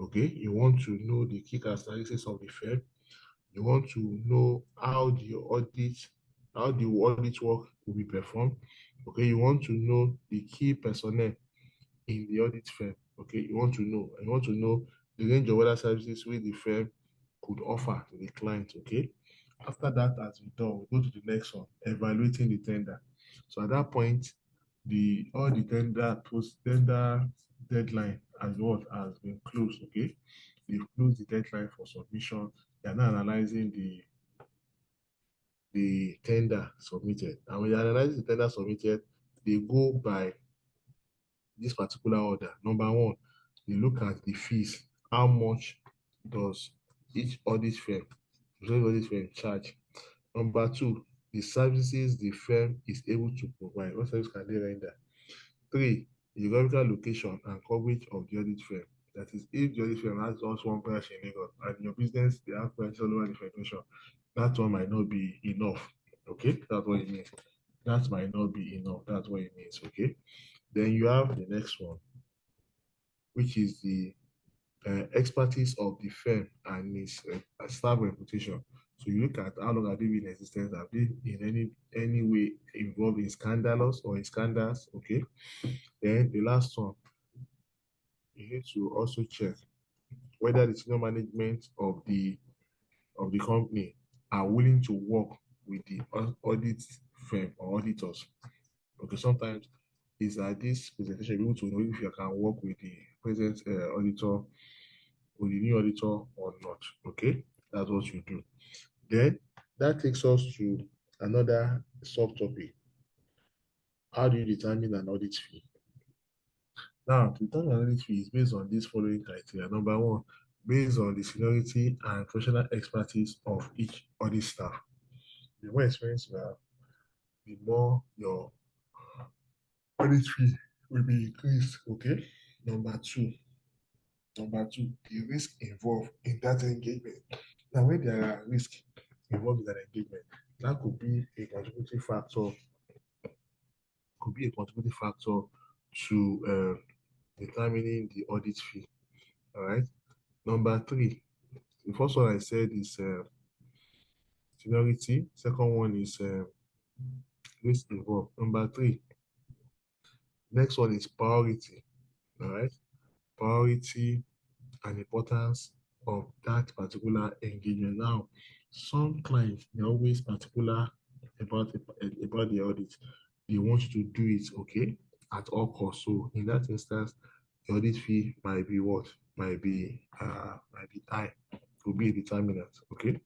Okay, you want to know the key characteristics of the firm. You want to know how the audit work will be performed. Okay, you want to know the key personnel in the audit firm. Okay, you want to know the range of other services which the firm could offer to the client. Okay, after that has been done, we go to the next one, evaluating the tender. So at that point, all the post tender deadline has been closed. Okay, they've closed the deadline for submission. They are now analyzing the tender submitted. And when they analyze the tender submitted, they go by this particular order. Number one, they look at the fees. How much does each audit firm charge? Number two, the services the firm is able to provide. What service can they render? Three, the geographical location and coverage of the audit firm. That is, if the audit firm has just one branch in Lagos and your business, they have branches all over the federation, that one might not be enough. Okay, that's what it means. That might not be enough. That's what it means. Okay, then you have the next one, which is the expertise of the firm and its staff reputation. So you look at how long have they been in existence, have they in any way involved in scandalous or in scandals? Okay. Then the last one, you need to also check whether the senior management of the company are willing to work with the audit firm or auditors. Okay, sometimes it's at this presentation you to know if you can work with the present auditor or the new auditor or not. Okay, that's what you do. Then that takes us to another subtopic. How do you determine an audit fee? Now, to determine an audit fee is based on these following criteria. Number one, based on the seniority and professional expertise of each audit staff. The more experience you have, the more your audit fee will be increased. Okay. Number two, the risk involved in that engagement. Now, when there are risks involved in that engagement, that could be a contributing factor, to determining the audit fee. All right. Number three, the first one I said is seniority. Second one is risk involved. Number three, next one is priority. All right. Priority and importance of that particular engagement. Now, some clients they're always particular about the audit. They want you to do it, okay, at all costs. So in that instance, the audit fee might be what? Might be high. Could be a determinant, okay?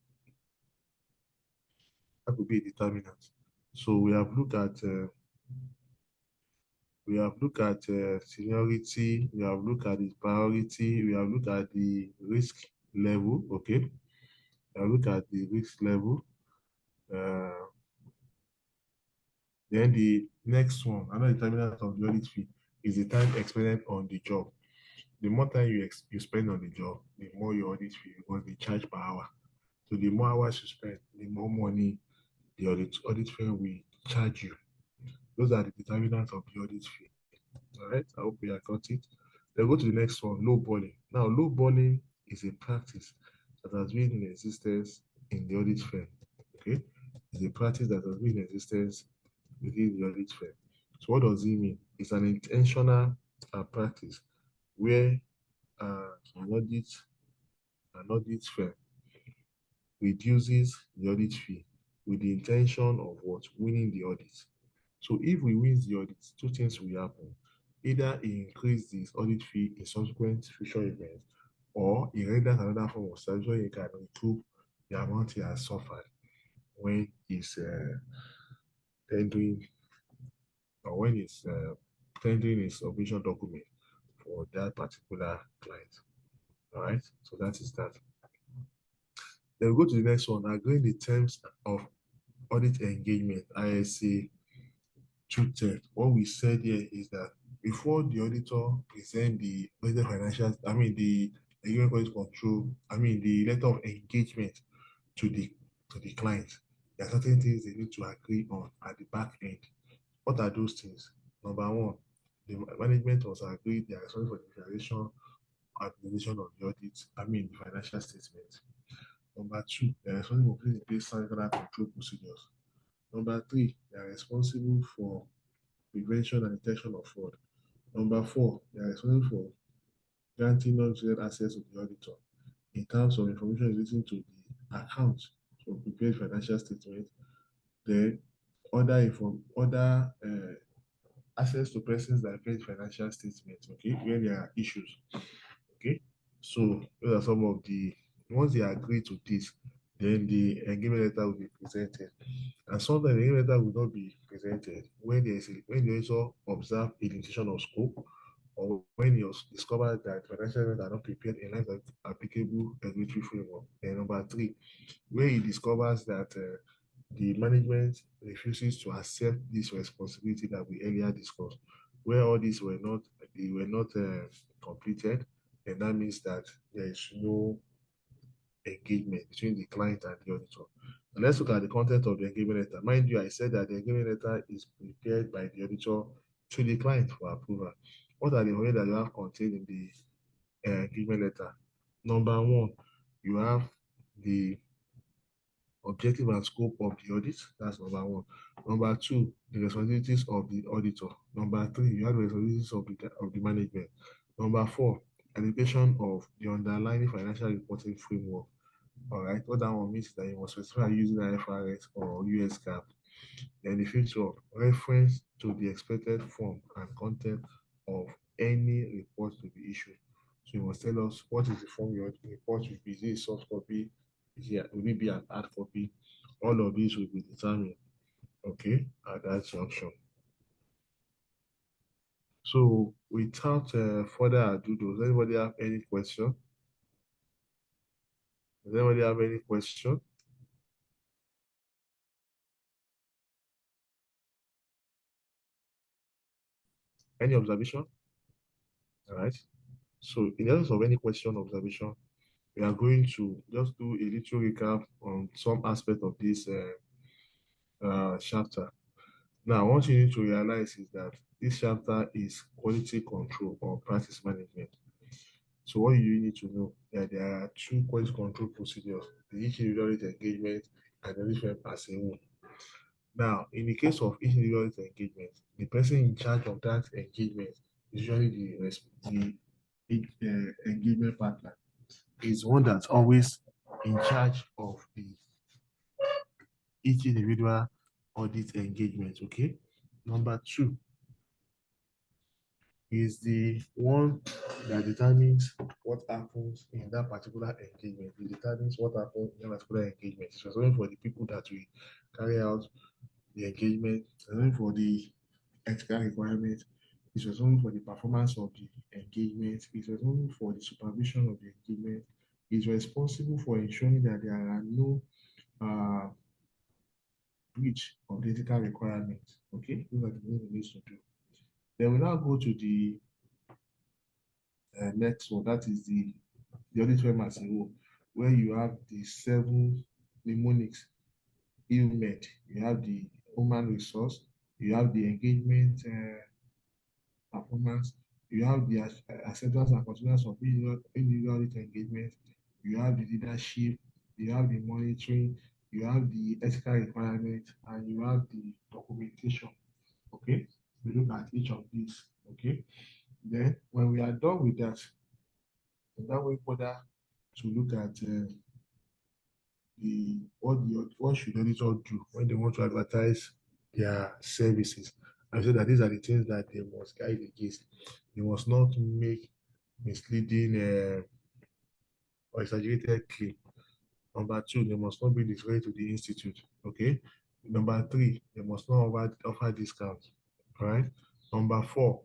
That could be a determinant. So we have looked at seniority, we have looked at the priority, we have looked at the risk level, okay? We have looked at the risk level. Then the next one, another determinant of the audit fee is the time expended on the job. The more time you spend on the job, the more your audit fee because they charge per hour. So the more hours you spend, the more money the audit firm will charge you. Those are the determinants of the audit fee. All right, I hope we have got it. Then go to the next one, lowballing. Now, lowballing is a practice that has been in existence in the audit firm. Okay, it's a practice that has been in existence within the audit firm. So, what does it mean? It's an intentional practice where an audit firm reduces the audit fee with the intention of what? Winning the audit. So if we win the audit, two things will happen. Either he increase this audit fee in subsequent future events, or he renders another form of service where he can recoup the amount he has suffered when he's tendering or when he's tendering his submission document for that particular client. All right, so that is that. Then we go to the next one, agreeing the terms of audit engagement, ISA 210. What we said here is that before the auditor present the financial, the engagement quality control, the letter of engagement to the client, there are certain things they need to agree on at the back end. What are those things? Number one, the management must agree they are responsible for the declaration and presentation of the audit, the financial statement. Number two, they are responsible for putting in place standard control procedures. Number three, they are responsible for prevention and detection of fraud. Number four, they are responsible for granting non-related access to the auditor in terms of information relating to the account for prepared financial statement, then other access to persons that paid financial statements, okay, when there are issues. Okay, so those are some of the once they agree to this, then the engagement letter will be presented. And sometimes the engagement letter will not be presented when when they also observe a limitation of scope, or when you discover that financial events are not prepared in line with applicable regulatory framework. And number three, where he discovers that the management refuses to accept this responsibility that we earlier discussed, where all these were not completed, and that means that there is no engagement between the client and the auditor. And let's look at the content of the engagement letter. Mind you, I said that the engagement letter is prepared by the auditor to the client for approval. What are the ways that you have contained in the engagement letter? Number one, you have the objective and scope of the audit. That's number one. Number two, the responsibilities of the auditor. Number three, you have the responsibilities of the management. Number four, Education of the underlying financial reporting framework. All right, what that one means is that you must specify using IFRS or US GAAP. Then the fifth one, reference to the expected form and content of any report to be issued. So you must tell us what is the form your report will be. Is it a soft copy? Will it be an hard copy? All of these will be determined, okay, at that junction. So without further ado, does anybody have any question? Does anybody have any question? Any observation? All right. So in the absence of any question or observation, we are going to just do a little recap on some aspect of this chapter. Now, what you need to realize is that this chapter is quality control or practice management. So what you need to know that there are two quality control procedures: the each individual engagement and the different as a whole. Now, in the case of each individual engagement, the person in charge of that engagement is usually the engagement partner. Is one that's always in charge of the each individual audit engagement. Okay. Number two is the one that determines what happens in that particular engagement. It determines what happens in that particular engagement. It's only for the people that will carry out the engagement, it's only for the ethical requirements, it was only for the performance of the engagement, it was only for the supervision of the engagement, is responsible for ensuring that there are no uh, breach of the ethical requirements. Okay, those are the things we need to do. Then we now go to the next one, that is the audit firm as a whole, where you have the seven mnemonics ILMED, you have the human resource, you have the engagement performance, you have the acceptance and continuance of individual engagement, you have the leadership, you have the monitoring, you have the ethical requirement, and you have the documentation. Okay, we look at each of these. Okay, then when we are done with that, that way further to look at what should auditor do when they want to advertise their services. I said that these are the things that they must guide against. They must not make misleading or exaggerated claim. Number two, they must not be disclosed to the institute. Okay. Number three, they must not offer discounts. All right. Number four,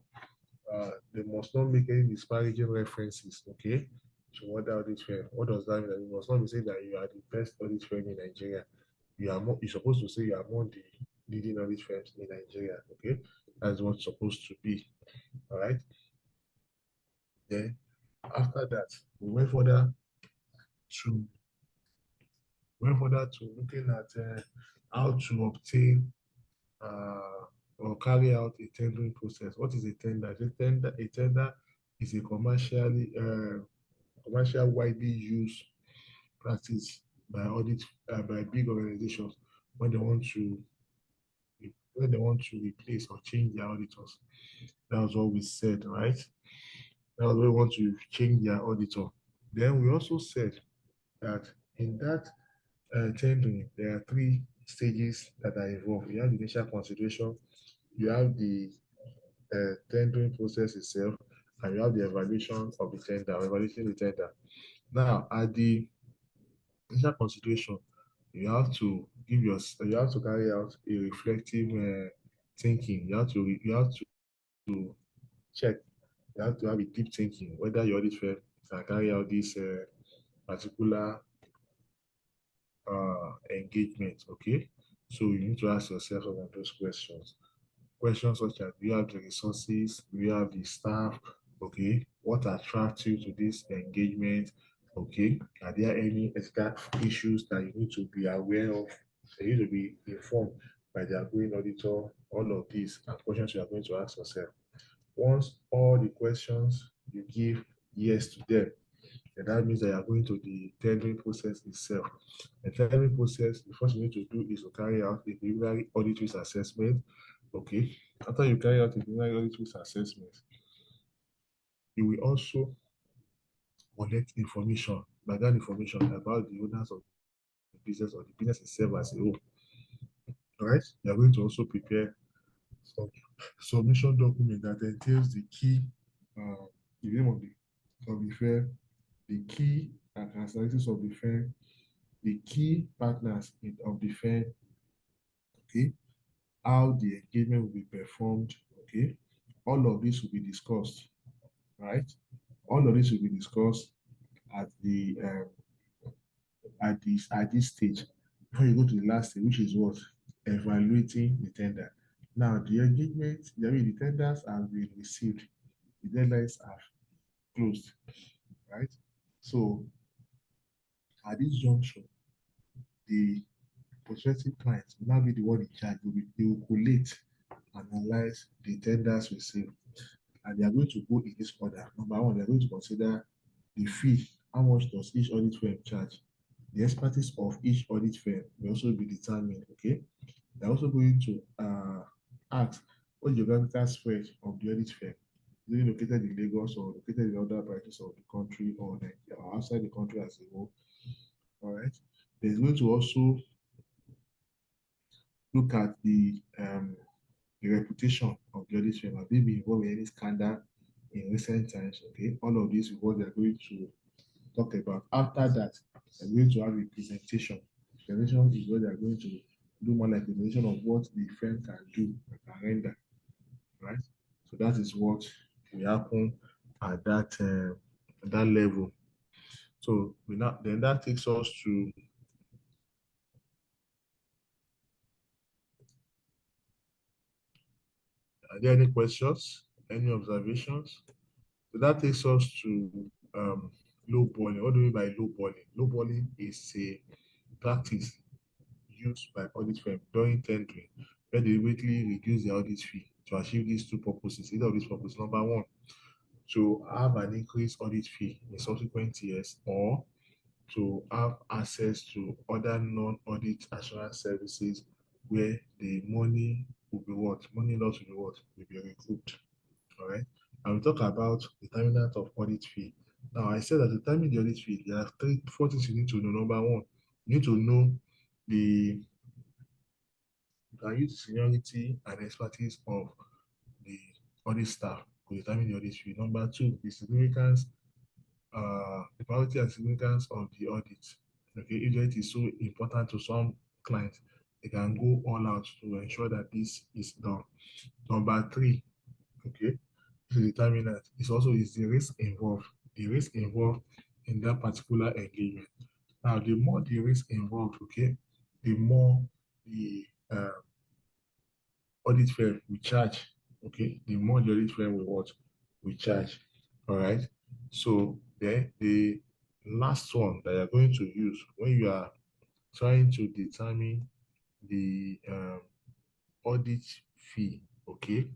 they must not make any disparaging references. Okay. To other audit firm. What does that mean? You must not be saying that you are the best audit firm in Nigeria. You're supposed to say you are among the leading audit firms in Nigeria. Okay. That's what's supposed to be. All right. Then after that, we to went further to looking at how to obtain or carry out a tendering process. What is a tender? A tender is a commercial widely used practice by big organizations when they want to replace or change their auditors. That was what we said, right? That was what we want to change their auditor. Then we also said that in that tendering, there are three stages that are involved. You have the initial consideration, you have the tendering process itself, and you have the evaluation of the tender, evaluating the tender. Now, at the initial consideration, you have to carry out a reflective thinking. You have to check, you have to have a deep thinking whether your audit firm can carry out this particular engagement. Okay, so you need to ask yourself some of those questions. Questions such as: do you have the resources? Do you have the staff? Okay, what attracts you to this engagement? Okay, are there any ethical issues that you need to be aware of? You need to be informed by the outgoing auditor. All of these are questions you are going to ask yourself. Once all the questions you give yes to them, and that means that you are going to the tendering process itself. The tendering process, the first you need to do is to carry out a preliminary audit risk assessment. Okay. After you carry out a preliminary audit risk assessment, you will also collect information, background information about the owners of the business or the business itself as a whole. All right. You are going to also prepare some submission document that entails the key, the name of the firm, the key characteristics of the firm, the key partners of the firm, okay, how the engagement will be performed, okay. All of this will be discussed, right? All of this will be discussed at the at this stage before you go to the last stage, which is what? Evaluating the tender. Now the engagement, the tenders have been received, the deadlines are closed, right? So at this juncture, the prospective clients will now be the one in charge. They will collate, analyze the tenders received, and they are going to go in this order. Number one, they are going to consider the fee. How much does each audit firm charge? The expertise of each audit firm will also be determined. Okay, they're also going to ask what geographical spread of the audit firm. Is it located in Lagos or located in other branches of the country or outside the country as a whole? All right. There's going to also look at the reputation of the audit firm. Have they been involved in any scandal in recent times? Okay, all of this is what they're going to talk about. After that, they're going to have a presentation. Presentation is what they're going to do more like a presentation of what the firm can do, can render, right? So that is what will happen at that level. So then that takes us to, are there any questions? Any observations? So that takes us to low balling. What do we mean by low balling? Low balling is a practice used by audit firm during tendering where they deliberately reduce the audit fee to achieve these two purposes. Either of these purposes, number one, to have an increased audit fee in subsequent years, or to have access to other non-audit assurance services where the money will be what? Money loss will be what? Will be recouped. All right. And we talk about determinant of audit fee. Now, I said that to determine the audit fee, there are four things you need to know. Number one, you need to know the you can use the seniority and expertise of the audit staff to determine the audit fee. Number two, the significance, the priority and significance of the audit. Okay, if it is so important to some clients, they can go all out to ensure that this is done. Number three, okay, to determine that it's also is the risk involved. The risk involved in that particular engagement. Now, the more the risk involved, okay, the more the audit firm we charge. Okay, the more the audit firm we what we charge. All right. So then the last one that you're going to use when you are trying to determine the audit fee, okay,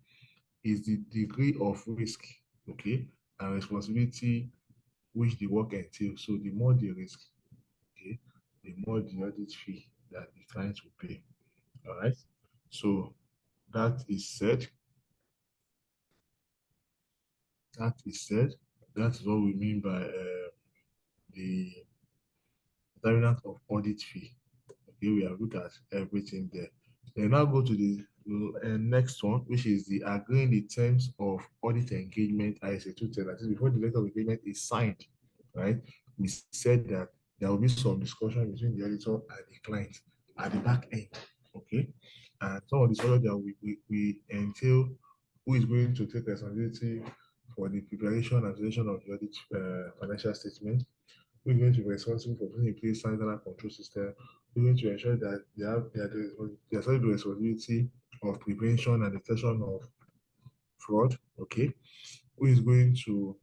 is the degree of risk, okay, and responsibility which the work entails. So the more the risk, okay, the more the audit fee that the client will pay. All right. So that is said. That is said. That is what we mean by the determinant of audit fee. Okay, we have looked at everything there. Then now go to the next one, which is the agreeing the terms of audit engagement ISA 210. That is before the letter of engagement is signed, right? We said that there will be some discussion between the auditor and the client at the back end, okay? And some of the discussion that we entail who is going to take responsibility for the preparation and presentation of the audit financial statement, who is going to be responsible for putting in place standard control system, who is going to ensure that they have the responsibility of prevention and detection of fraud, okay, who is going to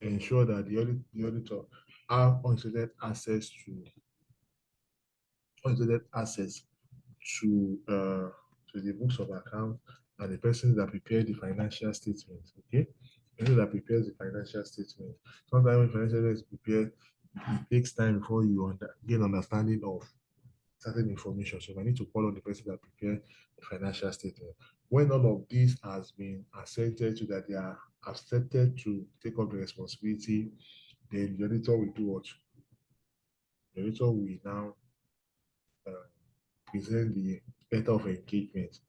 ensure that the auditor have unlimited access to the books of account and the person that prepared the financial statement. Okay, the person that prepares the financial statement. Sometimes when financial statement is prepared, it takes time before you gain understanding of certain information. So I need to call on the person that prepared the financial statement. When all of this has been assented to, that they are accepted to take up the responsibility, then the auditor will do what? The auditor will now present the letter of engagement.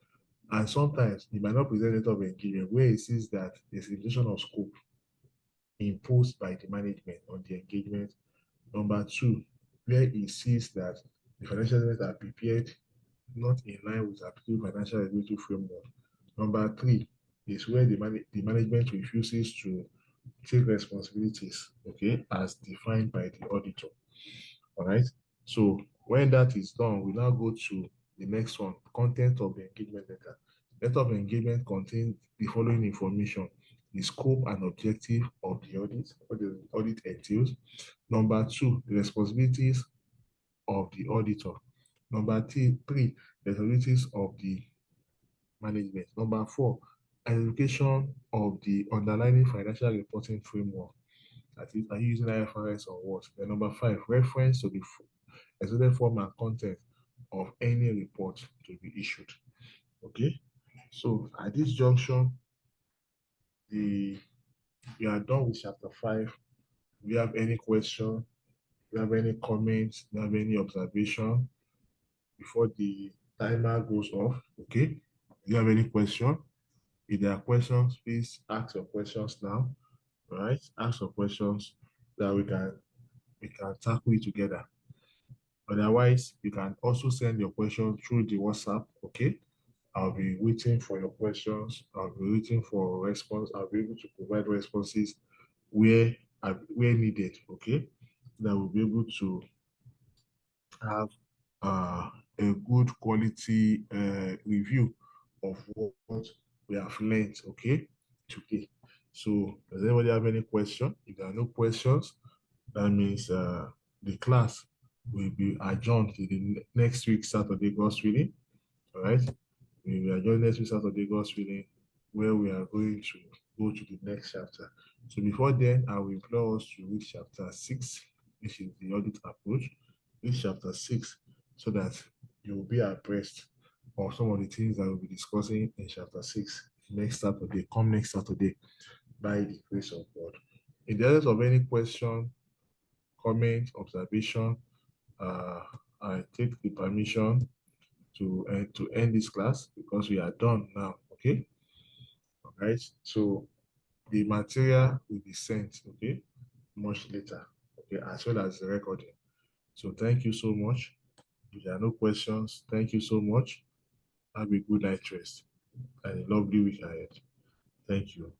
And sometimes he might not present letter of engagement where he sees that there's a limitation of scope imposed by the management on the engagement. Number two, where he sees that the financial statements are prepared not in line with applicable financial regulatory framework. Number three is where the management refuses to take responsibilities, okay, as defined by the auditor. All right. So when that is done, we now go to the next one, content of the engagement letter. Letter of engagement contains the following information: the scope and objective of the audit, what the audit entails. Number two, the responsibilities of the auditor. Number three, the responsibilities of the management. Number four, identification of the underlying financial reporting framework. That is, are you using IFRS or what? Then number five, reference to the extended form and content of any report to be issued. Okay, so at this junction, we are done with chapter 5. Do you have any question? Do you have any comments? Do you have any observation before the timer goes off? Okay. Do you have any question? If there are questions, please ask your questions now. All right, ask your questions that we can tackle it together. Otherwise, you can also send your question through the WhatsApp. Okay. I'll be waiting for your questions. I'll be waiting for a response. I'll be able to provide responses where needed. Okay, that will be able to have a good quality review of what we have learned. Okay, today. So, does anybody have any question? If there are no questions, that means the class will be adjourned to the next week, Saturday, God's willing. All right. We are joining next week Saturday, God's willing, where we are going to go to the next chapter. So before then, I will implore us to read chapter 6, which is the audit approach. Read chapter 6 so that you will be abreast of some of the things that we'll be discussing in chapter 6 next Saturday. Come next Saturday by the grace of God. In the absence of any question, comment, observation, I take the permission to end this class because we are done now. Okay. All right. So the material will be sent. Okay. Much later. Okay. As well as the recording. So thank you so much. If there are no questions, thank you so much. Have a good night rest and a lovely week ahead. Thank you.